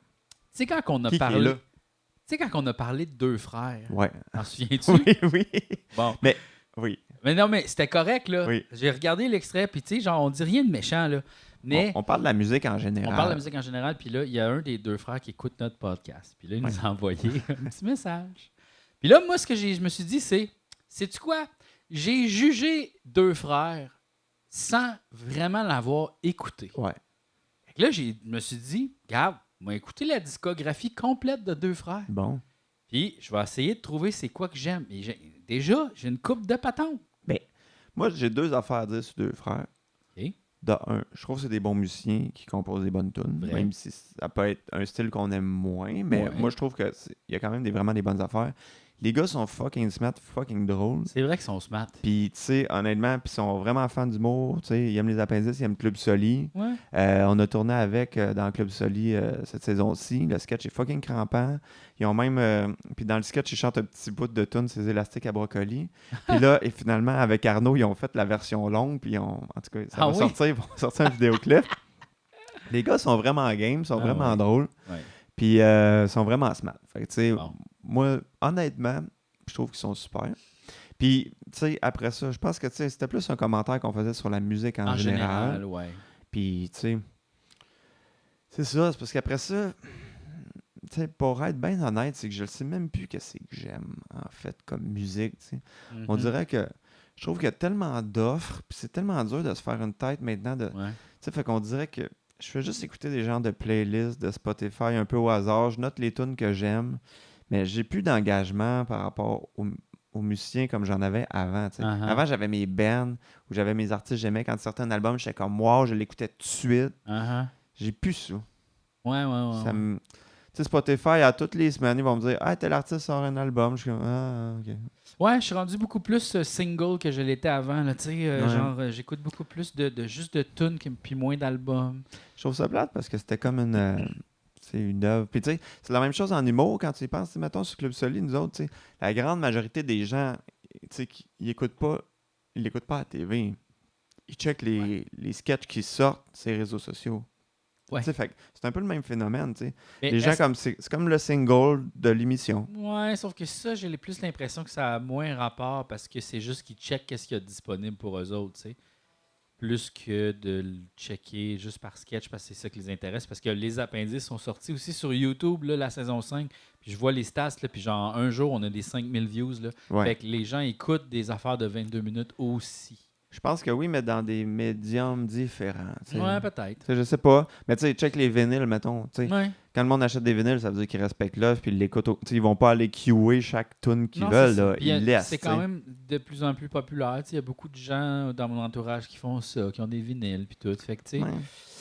sais, quand on a Qui est parlé... là? Tu sais, quand on a parlé de deux frères, Ouais. t'en souviens-tu? Oui, oui. Bon. Oui. Mais non, mais c'était correct, là. Oui. J'ai regardé l'extrait, puis tu sais, genre, on dit rien de méchant, là. Mais On parle de la musique en général. on parle de la musique en général, puis là, il y a un des deux frères qui écoute notre podcast. Puis là, il nous a envoyé un petit message. Puis là, moi, ce que je me suis dit, c'est, sais-tu quoi? J'ai jugé deux frères sans vraiment l'avoir écouté. Ouais. Fait que là, je me suis dit, regarde, on va écouter la discographie complète de deux frères. Bon. Puis, je vais essayer de trouver c'est quoi que j'aime. Et déjà, j'ai une coupe de patente. Ben, moi, j'ai deux affaires à dire sur deux frères. OK. De un, je trouve que c'est des bons musiciens qui composent des bonnes tunes, Vrai. même si ça peut être un style qu'on aime moins, mais Ouais. moi, je trouve qu'il y a quand même vraiment des bonnes affaires. Les gars sont fucking smart, fucking drôles. C'est vrai qu'ils sont smart. Puis, tu sais, honnêtement, puis ils sont vraiment fans d'humour. Tu sais, ils aiment les appendices, ils aiment Club Soli. Ouais. On a tourné avec dans Club Soli cette saison-ci. Le sketch est fucking crampant. Ils ont même... puis dans le sketch, ils chantent un petit bout de tune, ces élastiques à brocoli. Puis là, et finalement, avec Arnaud, ils ont fait la version longue. Puis en tout cas, ça va sortir. Ils vont sortir un vidéoclip. Les gars sont vraiment game, sont vraiment drôles. Ouais. Puis sont vraiment smart. Fait que, tu sais, moi, honnêtement, je trouve qu'ils sont super. Puis, tu sais, après ça, je pense que c'était plus un commentaire qu'on faisait sur la musique en général. Ouais. Puis, tu sais, c'est ça. C'est parce qu'après ça, tu sais, pour être bien honnête, c'est que je ne sais même plus que c'est que j'aime, en fait, comme musique, tu sais. Mm-hmm. On dirait que je trouve qu'il y a tellement d'offres, puis c'est tellement dur de se faire une tête maintenant. Tu sais, fait qu'on dirait que je fais juste écouter des genres de playlists de Spotify un peu au hasard. Je note les tunes que j'aime, mais j'ai plus d'engagement par rapport aux musiciens comme j'en avais avant. Uh-huh. Avant, j'avais mes bands où j'avais mes artistes que j'aimais. Quand sortait un album, j'étais comme wow, je l'écoutais tout de suite. Uh-huh. J'ai plus ça. Ouais. Tu sais, Spotify, à toutes les semaines, ils vont me dire ah, tel artiste sort un album. Je suis comme ah, ok. Ouais, je suis rendu beaucoup plus single que je l'étais avant. Là, genre, j'écoute beaucoup plus juste de tunes puis moins d'albums. Je trouve ça plate parce que c'était comme une œuvre. Puis tu sais, c'est la même chose en humour quand tu y penses. Mettons sur Club Soli, nous autres, tu sais, la grande majorité des gens, tu sais, ils l'écoutent pas à la TV. Ils checkent les sketchs qui sortent sur les réseaux sociaux. Ouais. Tu sais, fait que c'est un peu le même phénomène, tu sais. Mais Les gens, comme c'est comme le single de l'émission. Ouais, sauf que ça, j'ai plus l'impression que ça a moins rapport parce que c'est juste qu'ils checkent qu'est-ce qu'il y a disponible pour eux autres, tu sais. Plus que de le checker juste par sketch parce que c'est ça qui les intéresse. Parce que les appendices sont sortis aussi sur YouTube, là, la saison 5. Puis je vois les stats, là, puis genre un jour, on a des 5000 views. Là. Ouais. Fait que les gens écoutent des affaires de 22 minutes aussi. Je pense que oui, mais dans des médiums différents. T'sais. Ouais, peut-être. T'sais, je sais pas. Mais tu sais, check les vinyles, mettons. Ouais. Quand le monde achète des vinyles, ça veut dire qu'ils respectent l'œuvre puis ils l'écoutent. Ils vont pas aller queuer chaque tune qu'ils veulent. Là. Ils laissent. C'est quand même de plus en plus populaire. Il y a beaucoup de gens dans mon entourage qui font ça, qui ont des vinyles puis tout. Fait que, ouais.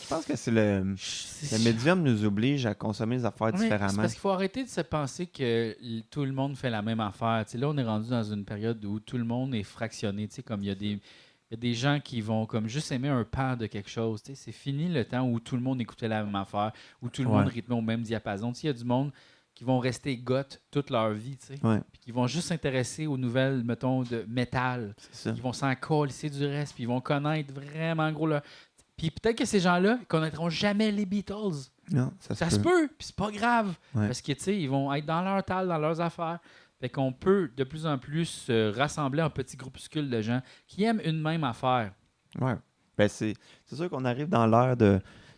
Je pense que c'est le médium nous oblige à consommer les affaires différemment. C'est parce qu'il faut arrêter de se penser que tout le monde fait la même affaire. Là, on est rendu dans une période où tout le monde est fractionné. Comme il y a des gens qui vont comme juste aimer un pan de quelque chose. C'est fini le temps où tout le monde écoutait la même affaire, où tout le monde rythmait au même diapason. Il y a du monde qui vont rester goth toute leur vie, puis qui vont juste s'intéresser aux nouvelles, mettons, de métal. Ils vont s'en coller du reste, puis ils vont connaître vraiment gros leur... Puis peut-être que ces gens-là ne connaîtront jamais les Beatles. Non, ça se peut, puis c'est pas grave. Parce que, ils vont être dans leur tal, dans leurs affaires. Fait qu'on peut de plus en plus se rassembler en petits groupuscules de gens qui aiment une même affaire. Ouais. Ben c'est sûr qu'on arrive dans l'ère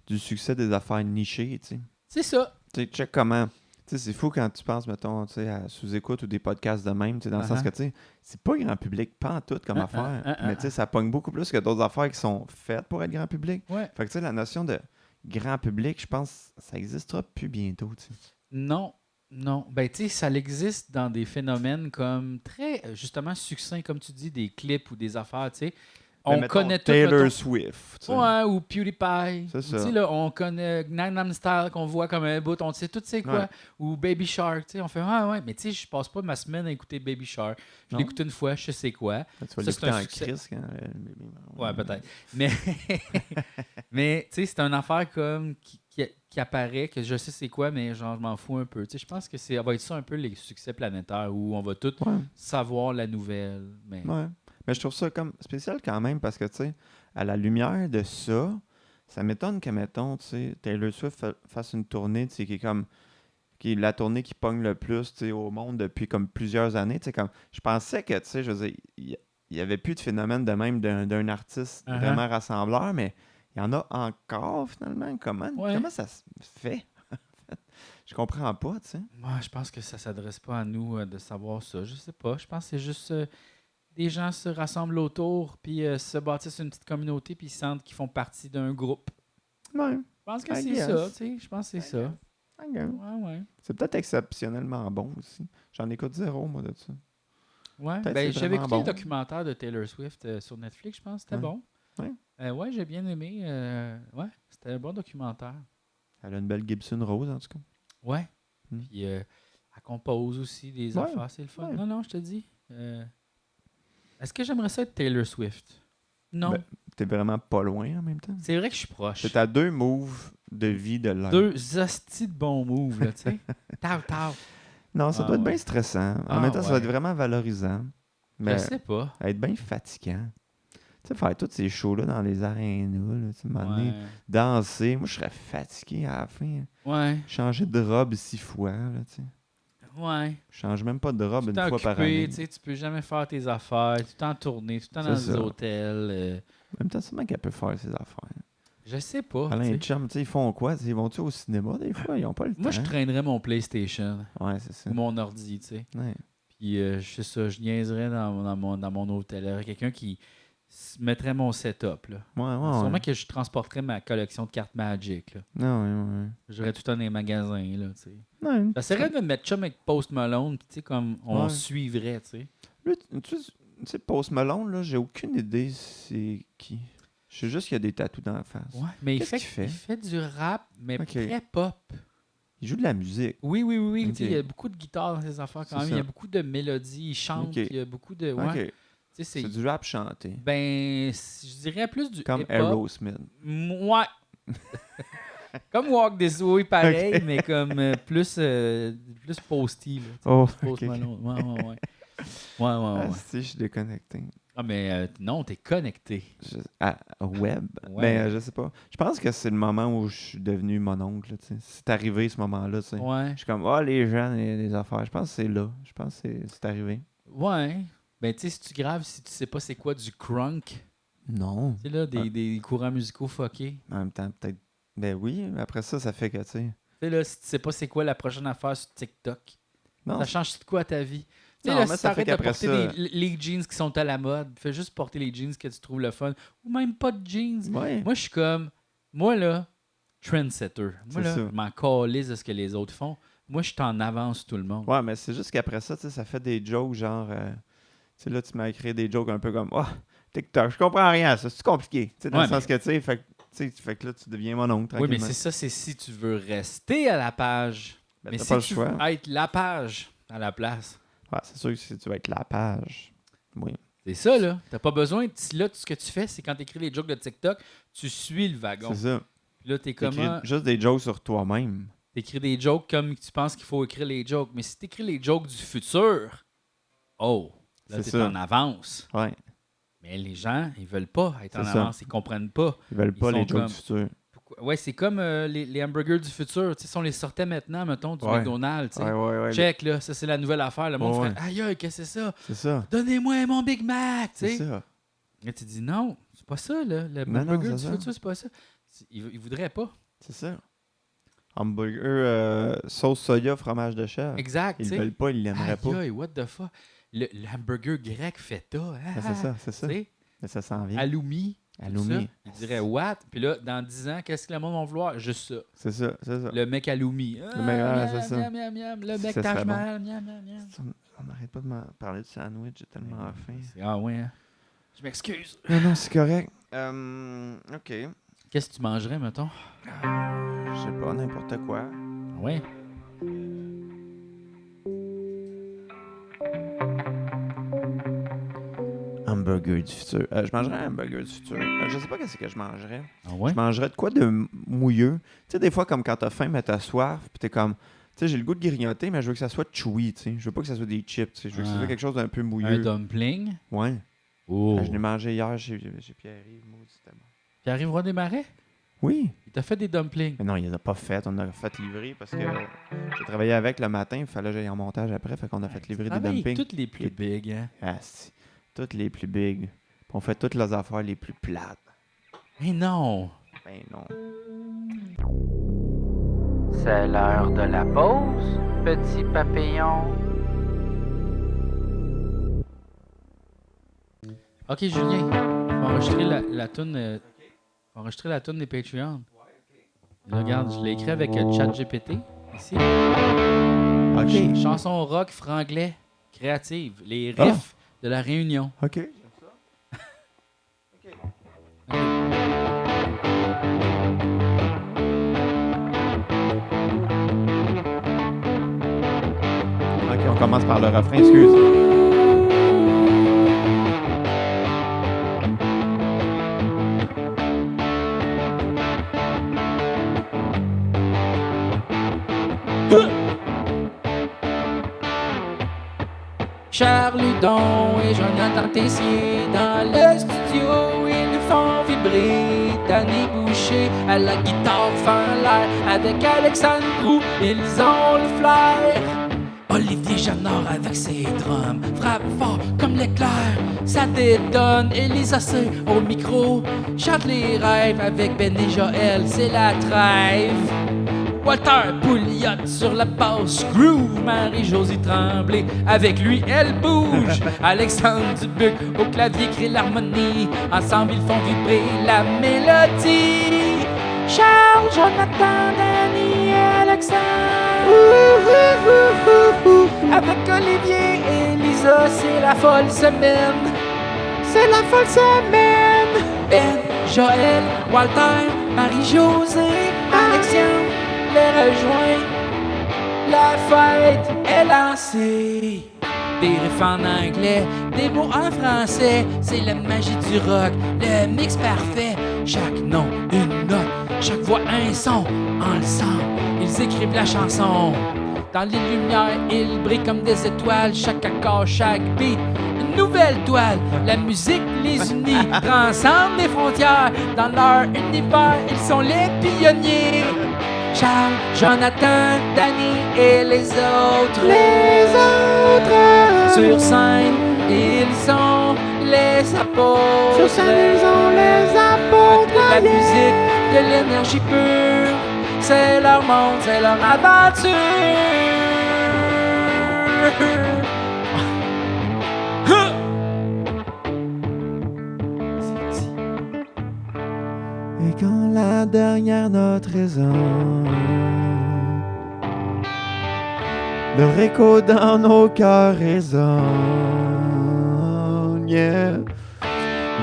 du succès des affaires nichées, tu sais. C'est ça. Tu sais, check comment... Tu sais, c'est fou quand tu penses, mettons, tu sais, à sous-écoute ou des podcasts de même, tu sais, dans le sens que, tu sais, c'est pas grand public, pas en tout comme affaire. Mais tu sais, ça pogne beaucoup plus que d'autres affaires qui sont faites pour être grand public. Ouais. Fait que, tu sais, la notion de grand public, je pense, ça existera plus bientôt, tu sais. Non. Non. Ben, tu sais, ça existe dans des phénomènes comme très, justement, succincts, comme tu dis, des clips ou des affaires, tu sais. Mais On mettons, connaît tout, Taylor mettons, Swift, tu sais. ouais, ou PewDiePie. C'est Tu ça. sais, là, on connaît Gangnam Style qu'on voit comme un bout, on sait tout c'est quoi. Ouais. Ou Baby Shark, tu sais, on fait ouais, mais tu sais, je passe pas ma semaine à écouter Baby Shark. Je Non? l'écoute une fois, je sais quoi. Tu vas Ça, c'est l'écouter un en succès. crise quand... Ouais, peut-être. Mais, mais tu sais, c'est une affaire comme qui apparaît, que je sais c'est quoi, mais genre, je m'en fous un peu. Tu sais, je pense que ça va être ça un peu les succès planétaires où on va tout Ouais. savoir la nouvelle. Mais Ouais. Mais je trouve ça comme spécial quand même parce que, tu sais, à la lumière de ça, ça m'étonne que, mettons, tu sais, Taylor Swift fasse une tournée, tu sais, qui est la tournée qui pogne le plus, tu sais, au monde depuis comme plusieurs années. Tu sais, comme, je pensais que, tu sais, je veux dire, il y avait plus de phénomène de même d'un artiste Uh-huh. vraiment rassembleur, mais il y en a encore, finalement. Comment ça se fait? Je comprends pas, tu sais. moi, je pense que ça s'adresse pas à nous de savoir ça. Je sais pas. Je pense que c'est juste des gens se rassemblent autour, puis se bâtissent une petite communauté, puis ils sentent qu'ils font partie d'un groupe. Ouais. Je pense que I c'est guess. ça, tu sais. Je pense que c'est ça. Ok. Ouais. C'est peut-être exceptionnellement bon aussi. J'en écoute zéro, moi, de ça. Ouais. Peut-être Ben, c'est j'avais vraiment écouté le bon. documentaire de Taylor Swift sur Netflix, je pense. C'était Ouais. bon. Ouais. Ouais, j'ai bien aimé. Ouais, c'était un bon documentaire. Elle a une belle Gibson Rose, en tout cas. Ouais. Hmm. Puis elle compose aussi des Ouais, affaires, c'est le fun. ouais. Non, je te dis. Est-ce que j'aimerais ça être Taylor Swift? Non. Ben, t'es vraiment pas loin en même temps. C'est vrai que je suis proche. C'est à 2 moves de vie de l'être. 2 hosties de bons moves, là, tu sais. Tau. Non, ça Ah, doit être ouais. bien stressant. En Ah, même temps, ça doit ouais. être vraiment valorisant. Je Mais sais pas. être bien fatigant. Tu sais, faire tous ces shows-là dans les arénas, là, tu sais, à un moment donné, danser. Moi, je serais fatigué à la fin. Ouais. Changer de robe 6 fois, là, tu sais. Ouais. Je change même pas de robe Tout une le temps fois par occupé, année. tu sais, tu peux jamais faire tes affaires, tout le temps en tournée, tout le temps C'est dans ça. des hôtels. En même temps, c'est bien qu'elle peut faire ses affaires. Je sais pas. Alain tu et sais. Chum, tu sais, ils font quoi? Ils vont-tu au cinéma des fois? Ils ont pas le Moi, temps. je traînerais mon PlayStation Ouais, c'est ça. ou mon ordi, tu sais. Ouais. Puis, je sais ça, je niaiserais dans mon hôtel. Il y aurait quelqu'un qui mettrait mon setup, là. Ouais. Sûrement que je transporterais ma collection de cartes Magic, là. Non, J'aurais tout le temps dans les magasins, là, tu sais. ouais. J'essaierais de me mettre chum avec Post Malone, puis tu sais, comme on Ouais. suivrait, tu sais. Lui, tu sais, Post Malone, là, j'ai aucune idée c'est qui. Je sais juste qu'il y a des tatous dans la face. Ouais, mais Qu'est-ce qu'il fait? il fait du rap, mais Ok. très pop. Il joue de la musique. Oui. Ok. Tu sais, il y a beaucoup de guitares dans ses affaires quand C'est même. Il y a ça. beaucoup de mélodies. Il chante, Ok. puis il y a beaucoup de. Ouais. Ok. Tu sais, C'est du rap chanté. Ben, je dirais plus du Comme hip-hop. Aerosmith. Ouais. Comme Walk This Way, pareil, mais comme plus posty. Là, tu sais, Oh, plus Post ok. Malone. Ouais. Ah, Ouais. si, je suis déconnecté. Ah, mais non, t'es connecté. Web? Ouais. Ben, je sais pas. Je pense que c'est le moment où je suis devenu mon oncle. Là, tu sais. C'est arrivé ce moment-là. Tu sais. Ouais. Je suis comme, les jeunes et les affaires. Je pense que c'est là. Je pense que c'est arrivé. Ouais. Ben, tu sais, si tu graves, si tu sais pas c'est quoi du crunk, Non. tu sais, là, des courants musicaux fuckés. En même temps, peut-être. Ben oui, mais après ça fait que, tu sais. Tu sais, là, si tu sais pas c'est quoi la prochaine affaire sur TikTok, Non, ça change de quoi à ta vie? Tu sais, Non, là, mais si ça fait t'arrêtes de qu'après porter ça- les jeans qui sont à la mode, fais juste porter les jeans que tu trouves le fun. Ou même pas de jeans. ouais. Moi, je suis comme... Moi, là, trendsetter. Moi, C'est là, ça. je m'en calisse de ce que les autres font. Moi, je suis en avance sur tout le monde. Ouais, mais c'est juste qu'après ça, tu sais, ça fait des jokes genre. Tu sais, là, tu m'as écrit des jokes un peu comme, TikTok, je comprends rien à ça, c'est compliqué. Tu sais, dans Ouais, le sens que, tu sais, fait que là, tu deviens mon oncle. Oui, mais tranquillement. c'est ça, c'est si tu veux rester à la page. Ben, mais t'as si pas le tu choix. veux être la page à la place, Ouais, c'est sûr que si tu vas être la page. Oui. c'est ça, là. T'as pas besoin... Là, tout ce que tu fais, c'est quand t'écris les jokes de TikTok, tu suis le wagon. C'est ça. Puis là, t'es T'écris comment... juste des jokes sur toi-même. T'écris des jokes comme tu penses qu'il faut écrire les jokes. Mais si t'écris les jokes du futur, là, C'est t'es ça. en avance. Ouais. Mais les gens, ils veulent pas être en C'est ça. avance. Ils comprennent pas. Ils veulent pas Ils les sont jokes comme- du futur. Ouais, c'est comme les hamburgers du futur. Tu sais, si on les sortait maintenant, mettons, du Ouais. McDonald's. tu sais. Ouais. Check, là, ça c'est la nouvelle affaire. Le monde Ouais, ferait aïe, qu'est-ce que c'est ça? C'est ça. Donnez-moi mon Big Mac! Tu C'est sais. ça. Et tu dis non, c'est pas ça, là. Le Non, hamburger c'est du ça. futur, c'est pas ça. Ils voudraient pas. C'est ça. Hamburger, sauce soya, fromage de chèvre. Exact. Ils tu le sais. veulent pas, ils l'aimeraient pas. Aïe, what the fuck? Le hamburger grec feta. Ah, c'est ça, c'est ça. Tu sais, Mais ça s'en vient. halloumi. Halloumi. Il dirait what? Puis là, dans 10 ans, qu'est-ce que le monde va vouloir? Juste ça. C'est ça. Le mec halloumi. Le mec, c'est ça. Miam, miam, miam. Le mec Ça serait Taj bon. Mahal. Miam, miam, miam. On n'arrête pas de m'en parler de sandwich, j'ai tellement faim. Ah ouais, hein? Je m'excuse. Non, c'est correct. OK. Qu'est-ce que tu mangerais, mettons? Je sais pas, n'importe quoi. Ouais. Hamburger du futur. Je mangerais un hamburger du futur. Je sais pas qu'est-ce que je mangerais. Ah ouais? Je mangerais de quoi de mouilleux. Tu sais, des fois, comme quand t'as faim, mais t'as soif, puis t'es comme... Tu sais, j'ai le goût de grignoter, mais je veux que ça soit chewy, tu sais. Je veux pas que ça soit des chips, tu sais. Je veux que ça soit quelque chose d'un peu Un mouilleux. dumpling? Ouais. Oh. Je l'ai mangé hier chez Pierre-Yves. C'était bon. Pierre-Yves Roy des Marais? Oui. Il t'a fait des dumplings. Mais non, il les a pas fait. On a fait livrer parce que j'ai travaillé avec le matin. Il fallait que j'aille en montage après. Fait qu'on a fait livrer des Travaille dumpings. avec toutes les plus big, hein? Ah, si. Toutes les plus big. Puis on fait toutes les affaires les plus plates. Mais non! Ben non. C'est l'heure de la pause, petit papillon. Ok, Julien. On va enregistrer la toune. On va enregistrer la toune des Patreons. Là, regarde, je l'ai écrit avec ChatGPT. Ici. OK. Chanson rock franglais créative. Les riffs de la Réunion. OK. OK, on commence par le refrain, excuse. Charles Hudon et Jonathan Tessier dans le studio, ils nous font vibrer. Danny Boucher à la guitare fait l'air avec Alexandre Roux, ils ont le flair. Olivier Janard avec ses drums frappe fort comme l'éclair, ça détonne. Elisa C au micro chante les rêves avec Ben et Joël, c'est la trêve. Walter Pouliot sur la basse groove, Marie-Josie Tremblay, avec lui elle bouge. Alexandre Dubuc au clavier crée l'harmonie, ensemble ils font vibrer la mélodie. Charles, Jonathan, Danny et Alexandre, avec Olivier et Lisa, c'est la folle semaine. C'est la folle semaine. Ben, Joël, Walter, Marie-Josée, Alexandre les rejoint. La fête est lancée. Des riffs en anglais, des mots en français, c'est la magie du rock, le mix parfait. Chaque nom, une note, chaque voix un son. Ensemble, ils écrivent la chanson. Dans les lumières, ils brillent comme des étoiles. Chaque accord, chaque beat, une nouvelle toile. La musique les unit, transcende les frontières. Dans leur univers, ils sont les pionniers. Charles, Jonathan, Danny et les autres. Sur scène, ils sont les apôtres. Sur scène, ils sont les apôtres. De la musique, de l'énergie pure. C'est leur monde, c'est leur aventure. Et quand la dernière note résonne, leur écho dans nos cœurs résonne, yeah.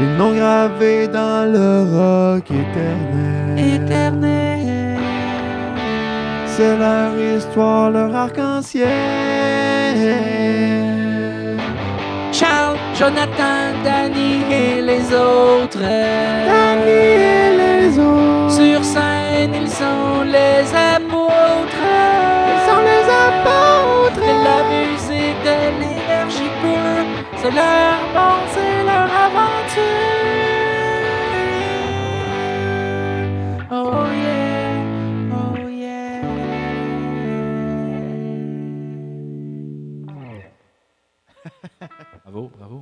Les noms gravés dans le rock éternel. C'est leur histoire, leur arc-en-ciel. Charles, Jonathan, Danny et les autres. Danny et les autres. Sur scène, ils sont les apôtres. Ils sont les apôtres. De la musique, de l'énergie pure. C'est leur monde, c'est leur aventure. Oh yeah, oh yeah. Bravo, bravo.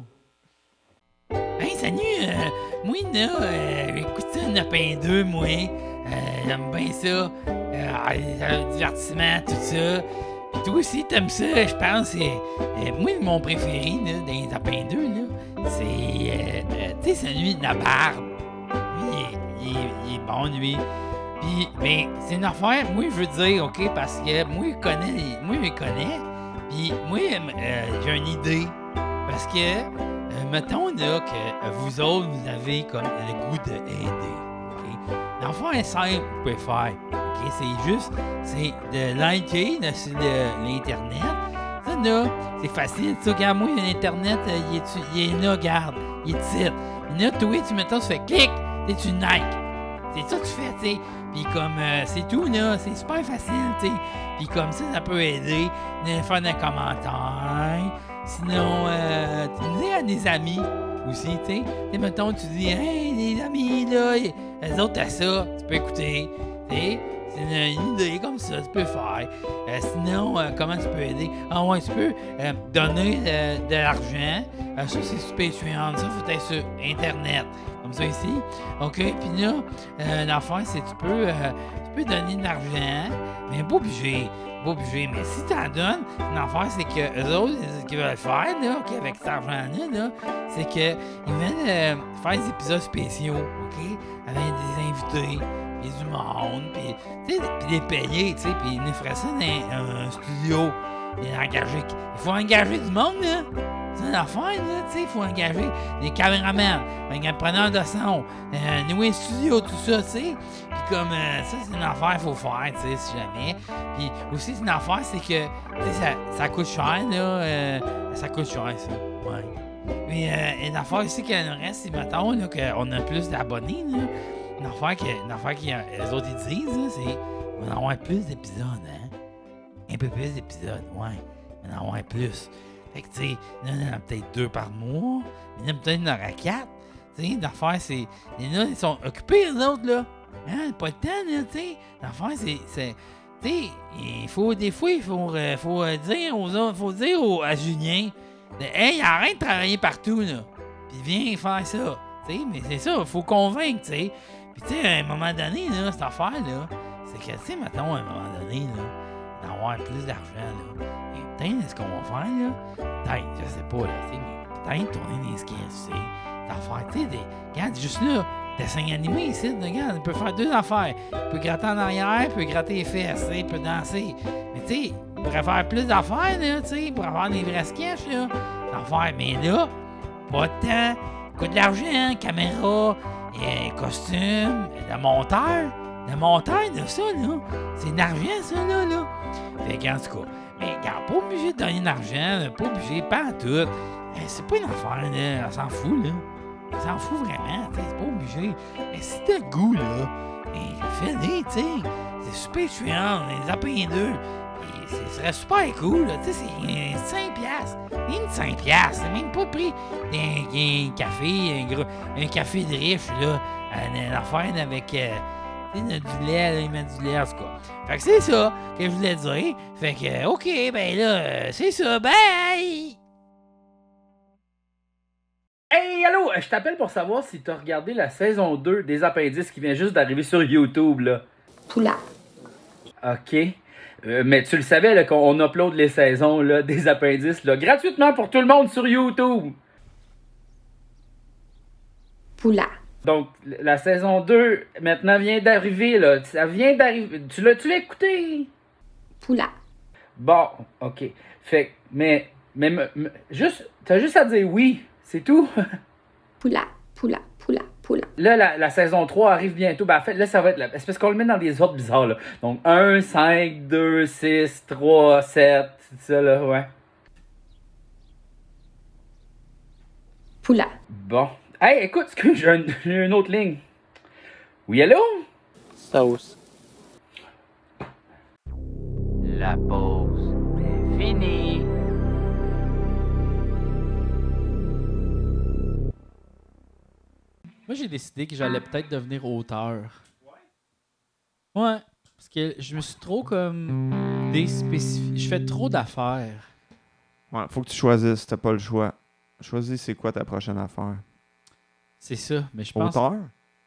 Hey, salut! Moi, là, écoute ça, Nopin 2, moi. J'aime bien ça. Le divertissement, tout ça. Puis toi aussi, t'aimes ça, je pense. Moi, mon préféré, là, dans les Nopin 2, là, c'est, tu sais, celui de la barbe. il est bon, lui. Puis, mais c'est une affaire, moi, je veux dire, OK, parce que moi, il me connaît. Puis, moi, j'ai une idée. Parce que, mettons, là, que vous autres, vous avez comme le goût d'aider. OK? L'affaire est simple, vous pouvez faire. OK? C'est de liker là, sur l'Internet. Ça, là, c'est facile. Tu regarde, moi, l'Internet, il est là, regarde. Il est titre. Là, toi, mettons, tu fais clic, tu Nike. C'est ça que tu fais, tu sais. Puis comme, c'est tout, là. C'est super facile, tu sais. Puis comme ça peut aider. De faire des commentaires. Sinon, tu me dis à des amis aussi, tu sais. Et mettons, tu dis, hey, les amis, là, les autres, t'as ça. Tu peux écouter, tu sais. C'est une idée comme ça, tu peux faire. Sinon, comment tu peux aider? Ah ouais, tu peux donner de l'argent. Ça, c'est sur Patreon. Ça, faut être sur Internet. Comme ça ici. OK? Puis là, l'affaire, c'est que tu peux donner de l'argent, mais pas obligé. Pas obligé. Mais si tu en donnes, l'affaire, c'est que eux autres, ce qu'ils veulent faire, là, OK, avec cet argent-là, là, c'est qu'ils viennent faire des épisodes spéciaux, OK? Avec des invités. Puis du monde, puis les payer, tu sais, puis ils nous feraient ça dans un studio. Il faut engager du monde, là. C'est une affaire, là, tu sais, il faut engager des caméramans, un preneur de son, un studio, tout ça, tu sais. Puis comme, ça, c'est une affaire qu'il faut faire, tu sais, si jamais. Puis aussi, c'est une affaire, c'est que, tu sais, ça coûte cher, là. Ça coûte cher, ça, ouais. Mais une affaire aussi qu'il nous reste, c'est, mettons, là, qu'on a plus d'abonnés, là. Une affaire que les autres ils disent, là, c'est qu'on va en avoir plus d'épisodes, hein? Un peu plus d'épisodes, ouais. On va en avoir plus. Fait que, tu sais, là, il y en a peut-être 2 par mois, mais là, peut-être il y en aura 4. Tu sais, l'affaire, c'est. Là, ils sont occupés, les autres, là. Hein? Pas le temps, là, tu sais. L'affaire, c'est. Tu sais, des fois, il faut dire aux autres, à Julien, hey, arrête de travailler partout, là. Puis viens faire ça. Tu sais, mais c'est ça, il faut convaincre, tu sais. Puis, tu sais, à un moment donné, là, cette affaire-là, c'est que, tu sais, mettons, à un moment donné, là, d'avoir plus d'argent, là. Et peut-être, ce qu'on va faire, là, peut-être, je sais pas, là, tu sais, mais peut-être tourner des sketchs, tu sais, d'affaires, tu sais, regarde, juste là, dessin animé ici, regarde, il peut faire 2 affaires. Il peut gratter en arrière, il peut gratter les fesses, tu sais, il peut danser. Mais, tu sais, il pourrait faire plus d'affaires, là, tu sais, il pourrait avoir des vrais sketchs, là, d'affaires. Mais là, pas de temps, coûte de l'argent, caméra, costume, le monteur, de ça, là, c'est de l'argent, ça, là. Fait qu'en tout cas, mais regarde, pas obligé de donner de l'argent, pas obligé, pas en tout. C'est pas une affaire, là, on s'en fout, là. On s'en fout vraiment, tu sais, c'est pas obligé. Mais si t'as le goût, là, fais-le, tu sais. C'est super chiant, les AP2. Ce serait super cool, là, tu sais, c'est 5$. Rien de 5$, c'est même pas pris un café, un café de riche, là, une affaire avec, tu sais, du lait, là, ils mettent du lait, en tout cas. Fait que c'est ça que je voulais dire. Fait que, OK, ben là, c'est ça, bye! Hey, allô, je t'appelle pour savoir si t'as regardé la saison 2 des Appendices qui vient juste d'arriver sur YouTube, là. Poula. OK. Mais tu le savais, là, qu'on upload les saisons, là, des Appendices, là, gratuitement pour tout le monde sur YouTube. Poula. Donc, la saison 2, maintenant, vient d'arriver, là. Ça vient d'arriver. Tu l'as écouté? Poula. Bon, OK. Fait, mais juste, t'as juste à dire oui, c'est tout. Poula, poula, poula, poula. Là, la saison 3 arrive bientôt. Ben, en fait, là, ça va être... C'est parce qu'on le met dans des ordres bizarres, là. Donc, 1, 5, 2, 6, 3, 7, c'est ça, là, ouais. Poula. Bon. Hey, écoute, j'ai une autre ligne. Oui, allô? Sauce. La pause est finie. Moi, j'ai décidé que j'allais peut-être devenir auteur. Ouais. Parce que je me suis trop comme déspécifié. Je fais trop d'affaires. Ouais, faut que tu choisisses, t'as pas le choix. Choisis c'est quoi ta prochaine affaire. C'est ça, mais je pense... Auteur?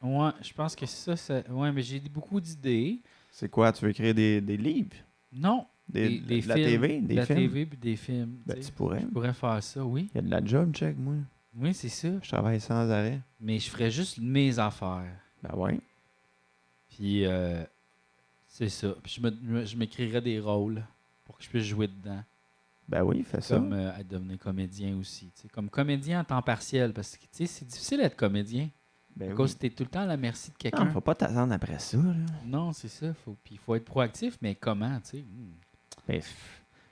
Ouais, je pense que ça... Ouais, mais j'ai beaucoup d'idées. C'est quoi? Tu veux écrire des livres? Non. Des de la TV? Des la films? TV et des films. Ben, Tu sais. tu pourrais. Je pourrais faire ça, oui. Il y a de la job, check, moi. Oui, c'est ça. Je travaille sans arrêt. Mais je ferais juste mes affaires. Ben ouais. Puis c'est ça. Puis je m'écrirais des rôles pour que je puisse jouer dedans. Ben oui, fais ça. Comme à devenir comédien aussi. T'sais. Comme comédien en temps partiel. Parce que c'est difficile d'être comédien. Ben oui. Parce que t'es tout le temps à la merci de quelqu'un. Non, faut pas t'attendre après ça. Là. Non, c'est ça. Puis il faut être proactif, mais comment, tu sais? Ben,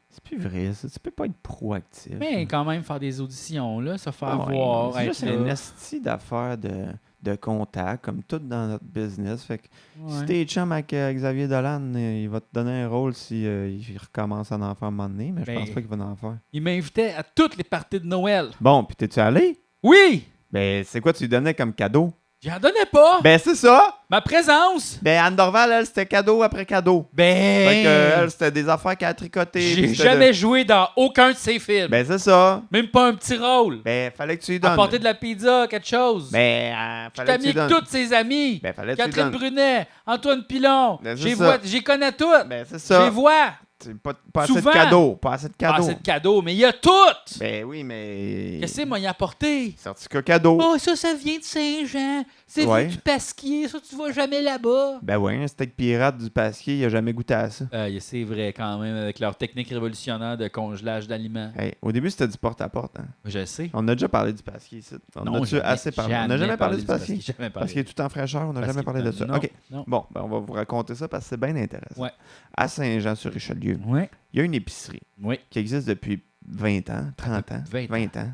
c'est plus vrai, ça. Tu peux pas être proactif. Mais quand même, faire des auditions, là, se faire Ah ouais, voir, c'est être juste là. un esti d'affaires de contact, comme tout dans notre business. Fait que si Ouais. t'es chum avec Xavier Dolan, il va te donner un rôle si il recommence à en faire un moment donné, mais je Ben- pense pas qu'il va en faire. Il m'invitait à toutes les parties de Noël. Bon, puis t'es-tu allé? Oui! Ben, c'est quoi tu lui donnais comme cadeau? J'en donnais pas! Ben, c'est ça! Ma présence! Ben, Anne Dorval, elle, c'était cadeau après cadeau. Fait que, elle, c'était des affaires qu'elle a tricotées. j'ai puis c'était jamais joué dans aucun de ces films. Ben, c'est ça. Même pas un petit rôle. Ben, fallait que tu lui donnes. Apporter de la pizza, quelque chose. Ben, je fallait t'ai que tu mis lui donnes. avec tous ses amis. Ben, fallait que tu lui Catherine donnes. Brunet, Antoine Pilon. Ben, c'est ça. J'y connais toutes. Ben, c'est Je ça. les vois. C'est pas assez de Souvent. cadeaux. Pas assez de Pas cadeaux. assez de cadeaux, mais il y a toutes. Ben oui, mais. Qu'est-ce que moi y apporté? Certificat cadeau. Oh, ça vient de Saint-Jean. C'est Ouais. du Pasquier. Ça, tu vas jamais là-bas. Ben oui, un steak pirate du Pasquier, il a jamais goûté à ça. C'est vrai, quand même, avec leur technique révolutionnaire de congelage d'aliments. Hey, au début, c'était du porte-à-porte. Hein. Je sais. On a déjà parlé du Pasquier ici. On a jamais- assez parlé. On n'a jamais parlé du Pasquier. Jamais parlé. Parce qu'il est tout en fraîcheur, on n'a jamais parlé de ça. Non, OK. non. Bon, ben on va vous raconter ça parce que c'est bien intéressant. Ouais. À Saint-Jean-sur-Richelieu, Ouais. il y a une épicerie Oui. qui existe depuis 20 ans, 30 ans, 20 ans.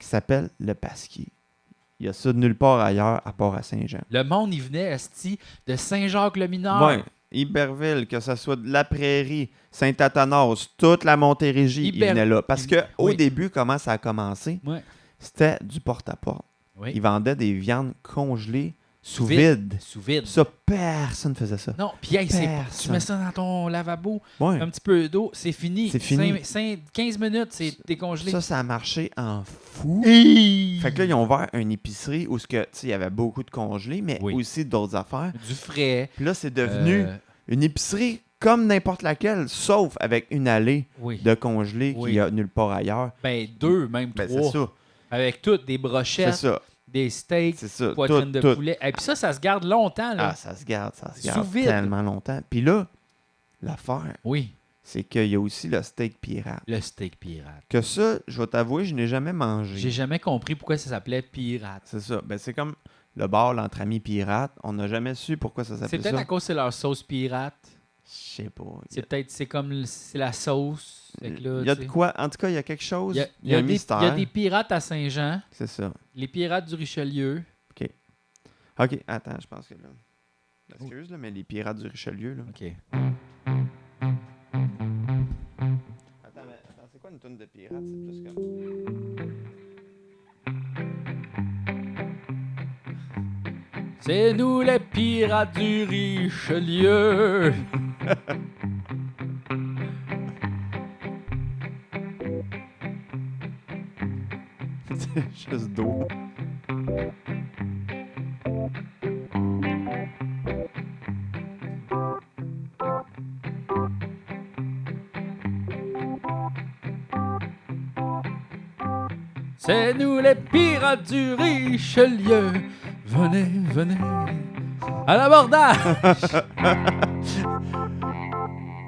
qui s'appelle le Pasquier. Il y a ça nulle part ailleurs à part à Saint-Jean. Le monde, il venait, esti, de Saint-Jacques-le-Mineur. Ouais. Iberville, que ce soit de la Prairie, Saint-Athanas, toute la Montérégie, ils venaient là. Parce que au Oui. début, comment ça a commencé, Ouais. c'était du porte-à-porte. Oui. Ils vendaient des viandes congelées sous vide. Sous vide. Ça, personne faisait ça. Non, puis hey, tu Personne. mets ça dans ton lavabo, Ouais. un petit peu d'eau, c'est fini. C'est fini. 15 minutes, c'est décongelé. Ça a marché en fou. Hey! Fait que là, ils ont ouvert une épicerie où il y avait beaucoup de congelés, mais Oui. aussi d'autres affaires. Du frais. Puis là, c'est devenu euh, une épicerie comme n'importe laquelle, sauf avec une allée oui. de congelés Oui. qu'il y a nulle part ailleurs. Ben, 2, même Ben, c'est 3. ça. Avec toutes, des C'est brochettes, ça. des steaks, C'est ça. poitrine de tout. poulet. Et puis ça se garde longtemps, là. Ah, ça se garde Sous vide. tellement longtemps. Puis là, l'affaire, Oui, c'est qu'il y a aussi le steak pirate. le steak pirate. Que ça, je vais t'avouer, je n'ai jamais mangé. J'ai jamais compris pourquoi ça s'appelait pirate. C'est ça. Ben, c'est comme le bar, l'entre amis pirate. On n'a jamais su pourquoi ça C'est s'appelle peut-être ça. à cause que c'est leur sauce pirate. Je sais pas. C'est la sauce. Fait que là, Il y a tu de sais. quoi. En tout cas, il y a quelque chose. Il y a un des, mystère. il y a des pirates à Saint-Jean, C'est ça. les pirates du Richelieu. OK, attends, je pense que là. Excuse, là, mais les pirates du Richelieu, là. OK. Attends, c'est quoi une tonne de pirates? C'est plus comme. C'est nous les pirates du Richelieu. C'est juste d'eau. C'est nous les pirates du Richelieu. Venez, venez. À l'abordage.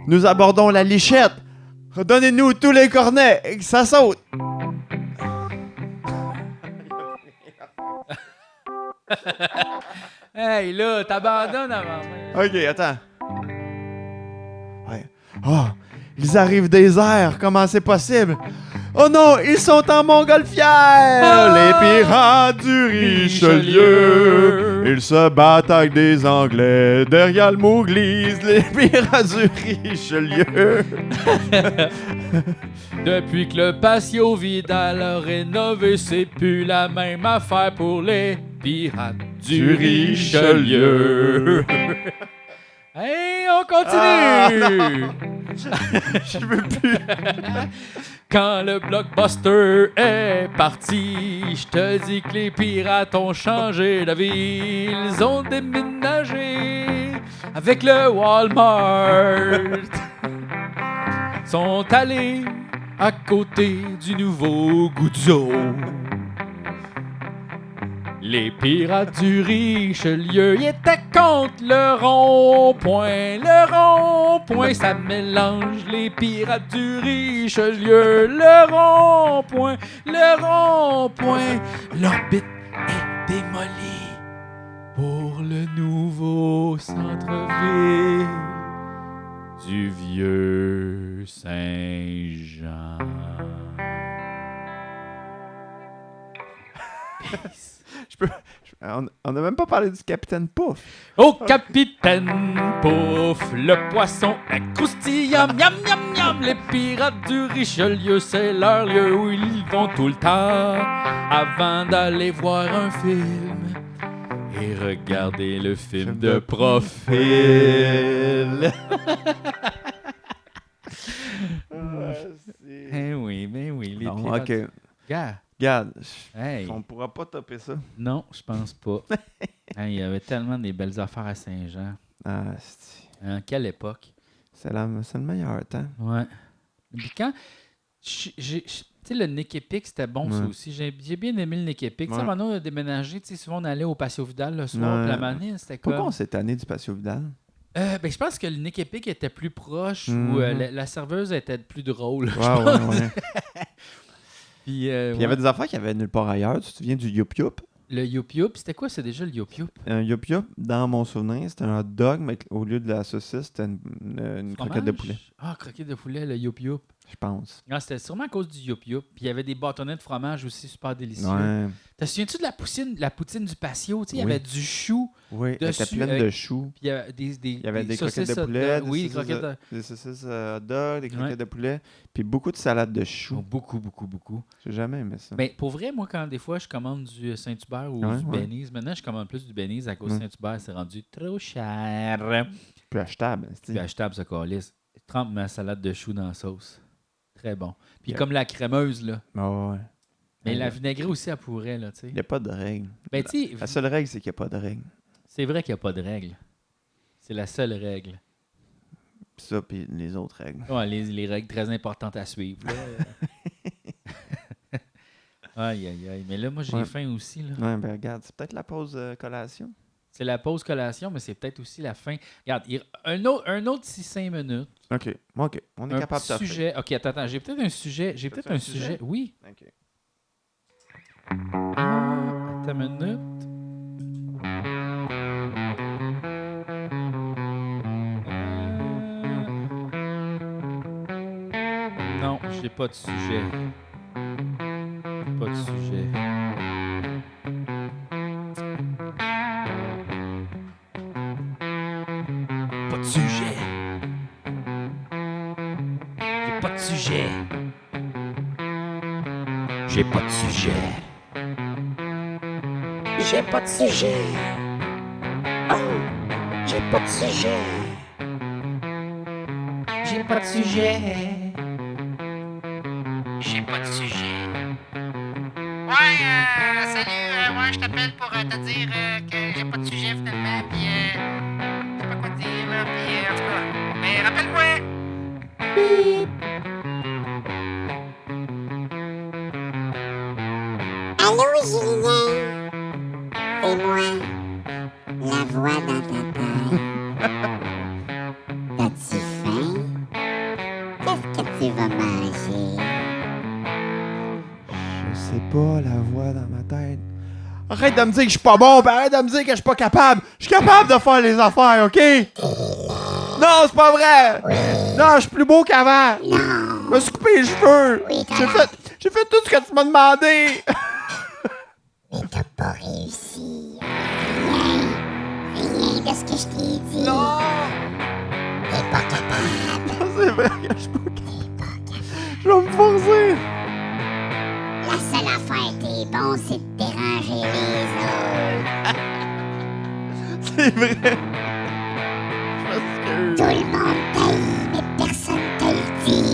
Nous abordons la lichette. Redonnez-nous tous les cornets et que ça saute. Hey, là, t'abandonnes avant même. OK, attends. Ouais. Oh, ils arrivent des airs. Comment c'est possible? Oh non, ils sont en montgolfière! Les pirates du Richelieu! Ils se battent avec des Anglais derrière le Mouglise, les pirates du Richelieu! Depuis que le patio Vidal a rénové, c'est plus la même affaire pour les pirates du Richelieu. Hey, on continue! Je veux plus! Quand le blockbuster est parti, je te dis que les pirates ont changé la ville. Ils ont déménagé avec le Walmart. Sont allés à côté du nouveau Guzzo. Les pirates du Richelieu, ils étaient contre le rond-point. Le rond-point, ça mélange les pirates du Richelieu. Le rond-point, le rond-point. L'orbite est démolie pour le nouveau centre-ville du vieux Saint-Jean. On n'a même pas parlé du Capitaine Pouf. Au capitaine Pouf, le poisson est croustillant, miam miam miam. Les pirates du Richelieu, c'est leur lieu où ils vont tout le temps avant d'aller voir un film et regarder le film de profil. Oui, les Non, pirates. ok. Gars, Regarde, hey. on pourra pas topper ça. Non, je pense pas. Hey, il y avait tellement des belles affaires à Saint-Jean. Ah, c'est Quelle époque. c'est le meilleur temps. Ouais. Puis quand. Tu sais, le Nick Epic, c'était bon, ça Ouais. aussi. J'ai bien aimé le Nick Epic. Tu sais, Ouais. maintenant, on a déménagé. Tu sais, souvent, on allait au Patio Vidal le soir. Puis la Ouais. manée, c'était Pourquoi comme. on s'est tanné du Patio Vidal? Ben, je pense que le Nick Epic était plus proche Mhm. ou la serveuse était plus drôle. je Ouais, pense. ouais. Puis, Puis il y ouais. avait des affaires qu'il y avait nulle part ailleurs. Tu te souviens du Youp Youp? Le Youp Youp, c'était quoi? C'est déjà le Youp Youp? Un Youp Youp, dans mon souvenir, c'était un hot dog, mais au lieu de la saucisse, c'était une croquette de Fromage? poulet, Ah, croquette de poulet, le Youp Youp. je pense. Ah, c'était sûrement à cause du Youp Youp. Puis il y avait des bâtonnets de fromage aussi super délicieux. Ouais. Te souviens-tu de la poutine du patio? Tu sais, il y Oui. avait du chou, Oui, elle était Dessus, pleine avec- de choux. puis il y avait Il y avait des croquettes saucisses de hot poulet, dog. Oui, des croquettes de... des saucisses hot dog, des croquettes Ouais. de poulet, puis beaucoup de salade de Oh, choux. beaucoup, beaucoup, beaucoup. J'ai jamais aimé ça. Mais pour vrai, moi, quand des fois je commande du Saint-Hubert ou Ouais, du ouais. Benny's, maintenant je commande plus du Benny's à cause Ouais. de Saint-Hubert, c'est rendu trop cher. Plus achetable. Puis achetable, ce calice. Trempe ma salade de choux dans la sauce. Très bon. Puis Yeah. comme la crémeuse, là. Ah ouais. Mais Ouais. la vinaigrette aussi, elle pourrait, là, tu sais. Il n'y a pas de règle. Ben, tu sais, La seule règle, c'est qu'il n'y a pas de règle. c'est vrai qu'il n'y a pas de règle. C'est la seule règle. Puis ça, puis les autres règles. Ouais, les règles très importantes à suivre. là. Aïe, aïe, aïe. Mais là, moi, j'ai Ouais. faim aussi. Là. Ouais, ben regarde, c'est peut-être la pause collation. C'est la pause collation, mais c'est peut-être aussi la fin. Regarde, un autre 5 minutes. OK. OK. On est Un capable petit de faire. sujet. OK, attends. J'ai peut-être un sujet. T'as-tu un sujet? Oui. OK. Attends une minute. Non, j'ai pas de sujet. Pas de sujet. Pas de sujet. J'ai pas de sujet. J'ai pas de sujet. J'ai pas de sujet. Oh, j'ai pas de sujet. J'ai pas de sujet. J'ai pas de sujet. Ouais, salut, ouais, je t'appelle pour te dire que j'ai pas de sujet finalement, pis je sais pas quoi te dire là, pis en tout cas, mais rappelle-moi. Allô, Julien? C'est moi, la voix dans ta tête. T'as-tu faim? Qu'est-ce que tu vas manger? Je sais pas, la voix dans ma tête. Arrête de me dire que je suis pas bon, puis arrête de me dire que je suis pas capable. Je suis capable de faire les affaires, OK? Non, c'est pas vrai! Non, je suis plus beau qu'avant! Je me suis coupé les cheveux! J'ai fait tout ce que tu m'as demandé! Mais t'as pas réussi. Rien de ce que je t'ai dit. Non! T'es pas capable. C'est vrai que je suis pas capable. Je vais me forcer! La seule affaire qui est bon, c'est de déranger les autres. C'est vrai! Je m'excuse. Tout le monde t'haït, mais personne te le dit.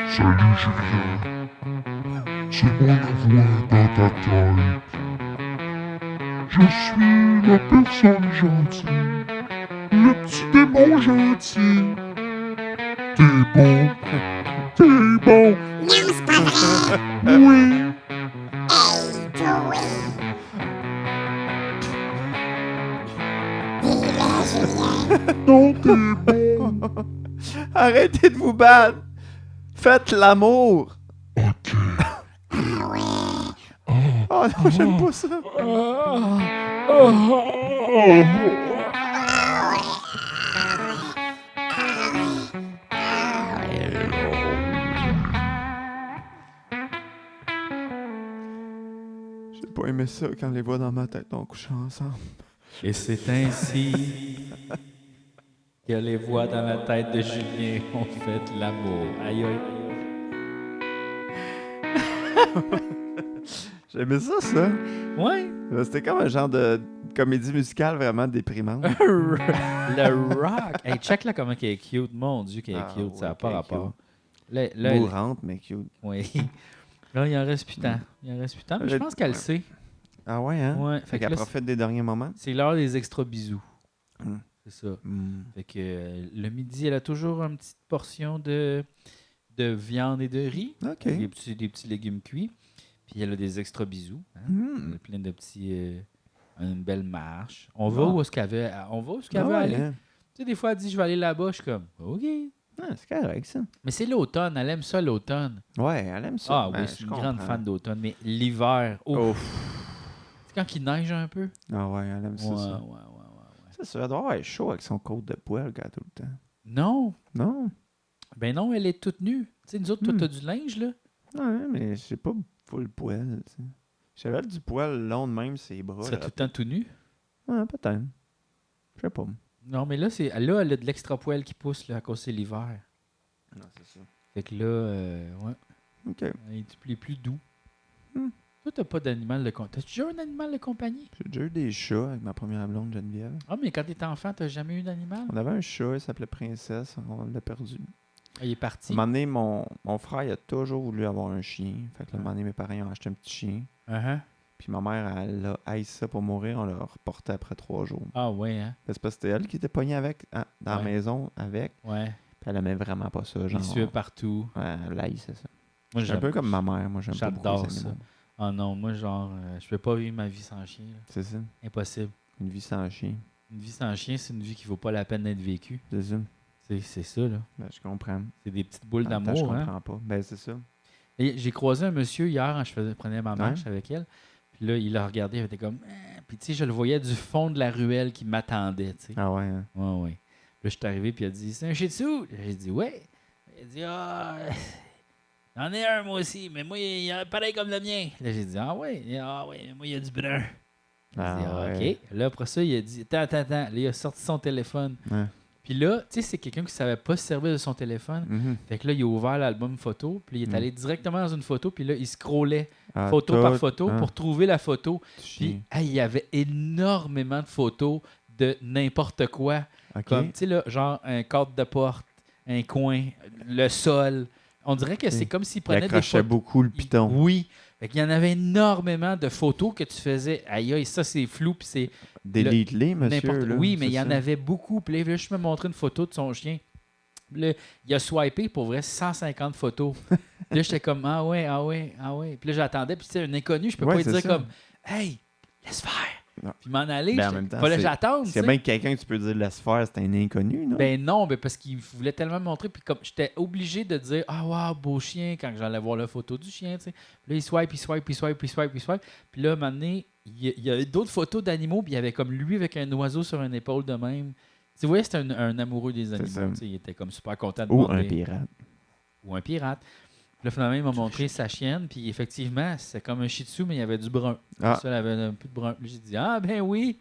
Salut Julien, c'est moi la voix dans ta tête. Je suis la personne gentille, le petit démon gentil. t'es bon. T'es bon. Non, c'est pas vrai. Oui. Hey, toi. Dis-le, Julien. Non, t'es bon. Arrêtez de vous battre. Faites l'amour. OK. Ah ouais. Oh non, j'aime pas ça. J'ai pas aimé ça quand les voix dans ma tête ont couché ensemble. Et c'est ainsi que les voix dans la tête de Julien ont fait l'amour. Aïe, aïe. J'aimais ça. Ouais. C'était comme un genre de comédie musicale vraiment déprimante. Le rock. Hey, check là comment elle est cute. Mon Dieu, qu'elle est Ah, cute. Ça n'a ouais, pas qu'elle est rapport. Là, elle- Mourante, mais cute. oui. Là, il en reste plus tant. Mais je pense qu'elle le sait. Ah ouais, hein? Ouais. Fait Fait que qu'elle là, profite des derniers moments. c'est l'heure des extra bisous. Hmm. C'est ça. Fait que le midi, elle a toujours une petite portion de viande et de riz. OK. Des petits légumes cuits. Puis elle a des extra bisous. Hein? Elle a plein de petits... une belle marche. On va où est-ce qu'elle veut, aller. Hein? Tu sais, des fois, elle dit, je vais aller là-bas. Je suis comme, OK. Ah, c'est correct, ça. Mais c'est l'automne. Elle aime ça, l'automne. Ouais, elle aime ça. Ah Ben, oui, c'est je une comprends. grande fan d'automne. Mais l'hiver, c'est quand il neige un peu. Ah ouais, elle aime ça. Ouais, ça. ouais. C'est ça, elle doit avoir chaud avec son côte de poêle quand tout le temps. Non. Non? Ben non, elle est toute nue. Tu sais, nous autres, toi, t'as du linge, là. Non, mais j'ai pas full poêle, tu sais. J'avais du poil long de même, ses bras. Tu serais tout le temps tout nu. Ouais, peut-être. Je sais pas. Non, mais là, elle a de l'extra poil qui pousse là, à cause c'est l'hiver. Non, c'est ça. Fait que là, ouais. OK. Il est plus doux. Hmm. Toi, t'as pas d'animal de compagnie. T'as déjà un animal de compagnie? J'ai déjà eu des chats avec ma première blonde, Geneviève. Ah, mais quand t'étais enfant, t'as jamais eu d'animal? On avait un chat, il s'appelait Princesse, on l'a perdu. Ah, il est À parti. un moment donné, mon frère il a toujours voulu avoir un chien. Fait que là, à un moment donné, mes parents ils ont acheté un petit chien. Uh-huh. Puis ma mère, elle a haï ça pour mourir. On l'a reporté après 3 jours. Ah, ouais, hein? C'est parce que c'était elle qui était pognée avec, dans la Ouais. maison avec. Ouais. Puis elle aimait vraiment pas ça. Genre, Il suit partout. ouais, elle haïssait ça. Moi, C'est un peu comme ma mère. Moi, j'aime pas beaucoup J'adore les ça. animaux. Ah non, moi, genre, je peux pas vivre ma vie sans chien. Là. C'est ça. Impossible. Une vie sans chien. Une vie sans chien, c'est une vie qui vaut pas la peine d'être vécue. C'est ça. C'est ça, là. Ben, je comprends. C'est des petites boules En même temps, je d'amour, hein? comprends pas. Ben, c'est ça. Et j'ai croisé un monsieur hier quand prenais ma marche Ouais. avec elle. Puis là, il l'a regardé, il était comme... Puis tu sais, je le voyais du fond de la ruelle qui m'attendait, tu sais. Ah ouais, hein? Ouais, ouais. Puis là, je suis arrivé, puis il a dit, c'est un Shih Tzu? J'ai dit, ouais. Il a dit, ah, j'en ai un, moi aussi, mais moi, il est pareil comme le mien. Là, j'ai dit, ah ouais, moi, il y a du brun. J'ai dit, ouais. OK. Là, après ça, il a dit, attends. Là, il a sorti son téléphone. Ouais. Puis là, tu sais, c'est quelqu'un qui savait pas se servir de son téléphone. Mhm. Fait que là, il a ouvert l'album photo, puis il est allé directement dans une photo, puis là, il scrollait Ah, photo tout, par photo hein, pour trouver la photo. chien. Puis, hey, il y avait énormément de photos de n'importe quoi. OK. Comme, tu sais, là, genre un cadre de porte, un coin, le sol. On dirait que c'est comme s'il Il prenait des accrochait photos. beaucoup le piton. Oui. Fait qu'il y en avait énormément de photos que tu faisais. Aïe, ça, c'est flou, puis c'est Délite-les, monsieur. n'importe. Là, Oui, mais c'est il y en ça. avait beaucoup. Puis là, il veut juste me montrer une photo de son chien. Puis là, il a swipé pour vrai 150 photos. Puis là, j'étais comme, ah ouais. Puis là, j'attendais. Puis tu sais, un inconnu, je peux Ouais, pas lui c'est dire ça. comme, hey, laisse faire. Non. Puis m'en aller. Ben, en même temps, fallait que c'est- j'attende. S'il y tu a sais. bien quelqu'un que tu peux dire laisse faire, c'est un inconnu, non? Ben non, ben parce qu'il voulait tellement me montrer. Puis comme j'étais obligé de dire, ah wow, beau chien, quand j'allais voir la photo du chien, tu sais. Puis là, il swipe. Puis là, à un moment donné, il y a d'autres photos d'animaux, puis il y avait comme lui avec un oiseau sur une épaule de même. Tu vois, c'était un amoureux des C'est ça. animaux. tu sais, il était comme super content de Ou montrer. un pirate. Ou un pirate. Puis là, finalement, il m'a montré sa chienne, puis effectivement, c'est comme un Shih Tzu, mais il y avait du brun. Ah. Ça, il avait un peu de brun. Puis j'ai dit, ah ben oui,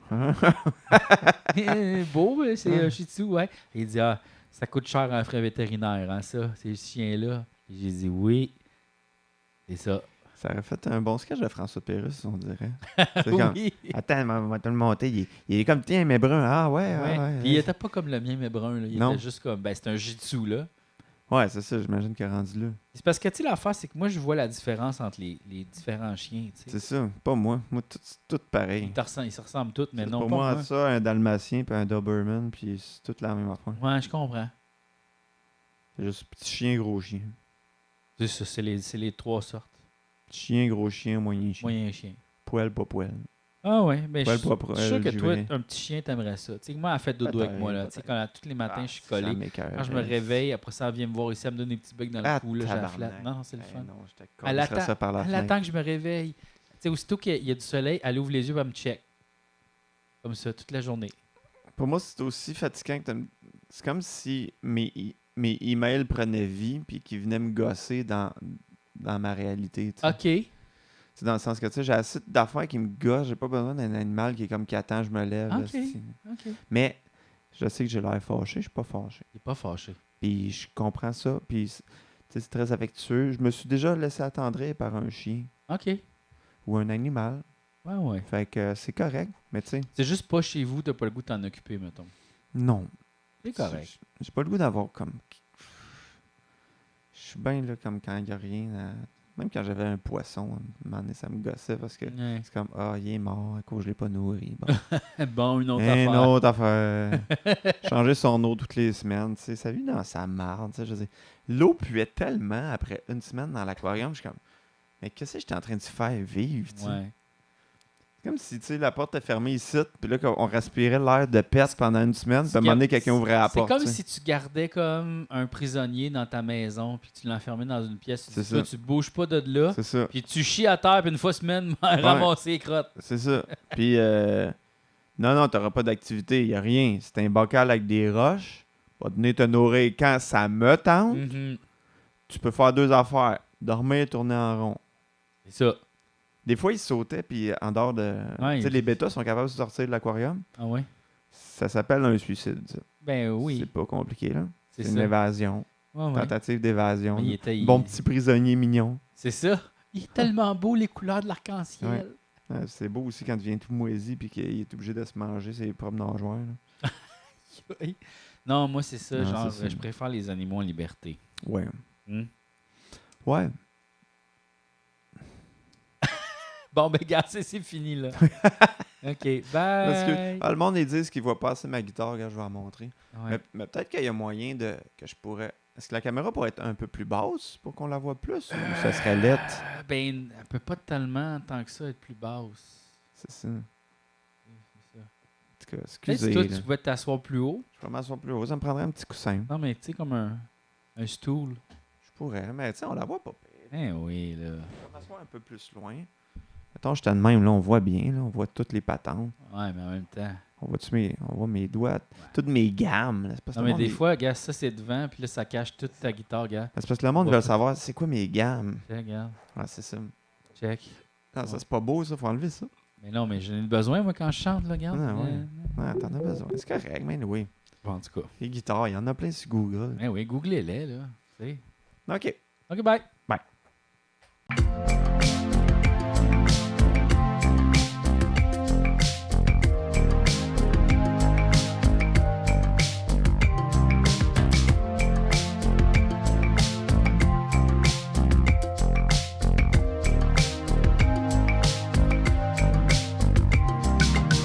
beau, ben, c'est un Shih Tzu, ouais. Et il dit, ah, ça coûte cher à un frais vétérinaire, hein, ça, ces chiens-là. Et j'ai dit, oui, c'est ça. Ça aurait fait un bon sketch de François Pérusse, on dirait. C'est comme, Oui. attends, on va te le monter. Il est comme, tiens, mais brun. Ah ouais, Ouais. ouais. Puis il était pas comme le mien, mais brun. Là. Il Non. était juste comme, ben, c'est un Shih Tzu, là. Ouais, c'est ça, j'imagine qu'il est rendu là. C'est parce que, tu sais, l'affaire, c'est que moi, je vois la différence entre les différents chiens, tu sais. C'est ça, pas moi. Moi, tout pareil. Ils se ressemblent tous, mais C'est non pour pas moi, moi. ça, un Dalmatien puis un Doberman, puis c'est toute la même affaire. Ouais, je comprends. C'est juste petit chien, gros chien. C'est ça, c'est les 3 sortes. Petit chien, gros chien, moyen chien. Moyen chien. Poil, pas poil. Ah ouais, ben Poil, je pas suis poil, sûr que toi, givré. un petit chien, t'aimerais ça. Tu sais, moi, elle fait dodo avec moi, là. Tu sais, quand tous les matins, je suis collé. Quand je me réveille, après ça, elle vient me voir ici, elle me donne des petits bugs dans le cou, là, je la flatte. Non, c'est le fun. Non, je te Elle collerais ça par la elle fenêtre. attend que je me réveille. Tu sais, aussitôt qu'il y a du soleil, elle ouvre les yeux et elle me check. Comme ça, toute la journée. Pour moi, c'est aussi fatigant que c'est comme si mes emails prenaient vie puis qu'ils venaient me gosser dans ma réalité. Tu sais. OK. C'est dans le sens que tu sais, j'ai assez d'affaires qui me gossent. J'ai pas besoin d'un animal qui est comme qui attend, je me lève. là, OK. c'est- OK. Mais je sais que j'ai l'air fâché, je suis pas fâché. Il est pas fâché. Puis je comprends ça. Puis tu sais, c'est très affectueux. Je me suis déjà laissé attendrir par un chien OK. ou un animal. Ouais. Fait que c'est correct. Mais tu sais, C'est juste pas chez vous, t'as pas le goût de t'en occuper, mettons. non. C'est correct. J'ai pas le goût d'avoir comme. Je suis bien là comme quand il n'y a rien. Même quand j'avais un poisson, à un moment donné, ça me gossait parce que Ouais. c'est comme ah, il est mort à cause que je l'ai pas nourri. Bon. Bon, une autre Une affaire. autre affaire. Changer son eau toutes les semaines. Tu sais, ça vit dans sa marde. Tu sais, je veux dire, l'eau puait tellement après une semaine dans l'aquarium. Je suis comme mais qu'est-ce que j'étais en train de faire vivre? Tu sais? Ouais. C'est comme si tu sais, la porte est fermée ici, puis là, on respirait l'air de peste pendant une semaine, puis à un moment donné, quelqu'un ouvrait la porte. C'est comme tu sais. si tu gardais comme un prisonnier dans ta maison, puis tu l'enfermais dans une pièce. C'est Toi, ça. tu bouges pas de là, C'est ça. puis tu chies à terre, puis une fois semaine, ramasser les crottes. C'est ça. Puis, non, t'auras pas d'activité, il a rien. C'est un bocal avec des roches. Va venir te nourrir quand ça me tente. Mhm. Tu peux faire 2 affaires. Dormir et tourner en rond. C'est ça. Des fois, ils sautaient, puis en dehors de... Ouais, tu sais, les bêtas sont capables de sortir de l'aquarium. Ah ouais? Ça s'appelle un suicide, ça. Ben oui. C'est pas compliqué, là. C'est C'est une ça. évasion. Ouais, ouais. Tentative d'évasion. Mais il là. était- Bon petit prisonnier mignon. C'est ça. Il est tellement beau, les couleurs de l'arc-en-ciel. Ouais. C'est beau aussi quand il devient tout moisi puis qu'il est obligé de se manger ses propres nageoires. là. Non, moi, c'est ça. Non, Genre, c'est ça. je préfère les animaux en liberté. Ouais. Hmm? Ouais. Bon, ben, gars, c'est fini, là. OK, bye. Parce que le monde, ils disent qu'ils voient pas assez ma guitare. Regarde, je vais la montrer. Ouais. Mais peut-être qu'il y a moyen que je pourrais... Est-ce que la caméra pourrait être un peu plus basse pour qu'on la voit plus? Ou ça serait lettre? Ben, elle peut pas tellement, tant que ça, être plus basse. C'est ça. C'est ça. En tout cas, Peut-être excusez. que toi, là. tu pouvais t'asseoir plus haut. Je vais m'asseoir plus haut. Ça me prendrait un petit coussin. Non, mais tu sais, comme un stool. Je pourrais, mais tu sais, on la voit pas pire. Eh oui, là. Je vais m'asseoir un peu plus loin. Mettons, j'étais de même, là, on voit bien, là, on voit toutes les patentes. Ouais, mais en même temps. On voit mes doigts, toutes mes gammes. Là. C'est parce que Non, le mais monde, des il- fois, gars, ça, c'est devant, puis là, ça cache toute ta guitare, gars. C'est parce que le monde on veut voit savoir, c'est quoi mes gammes? Check, regarde. Ah, c'est ça. Check. Non, ça, c'est pas beau, ça, faut enlever ça. Mais non, mais j'en ai besoin, moi, quand je chante, là, regarde. Ah, ouais. Ouais, t'en as besoin. C'est correct, mais oui. Bon, en tout cas. Les guitares, il y en a plein sur Google. Eh oui, googlez-les, là. Tu sais. OK. OK, bye. Bye.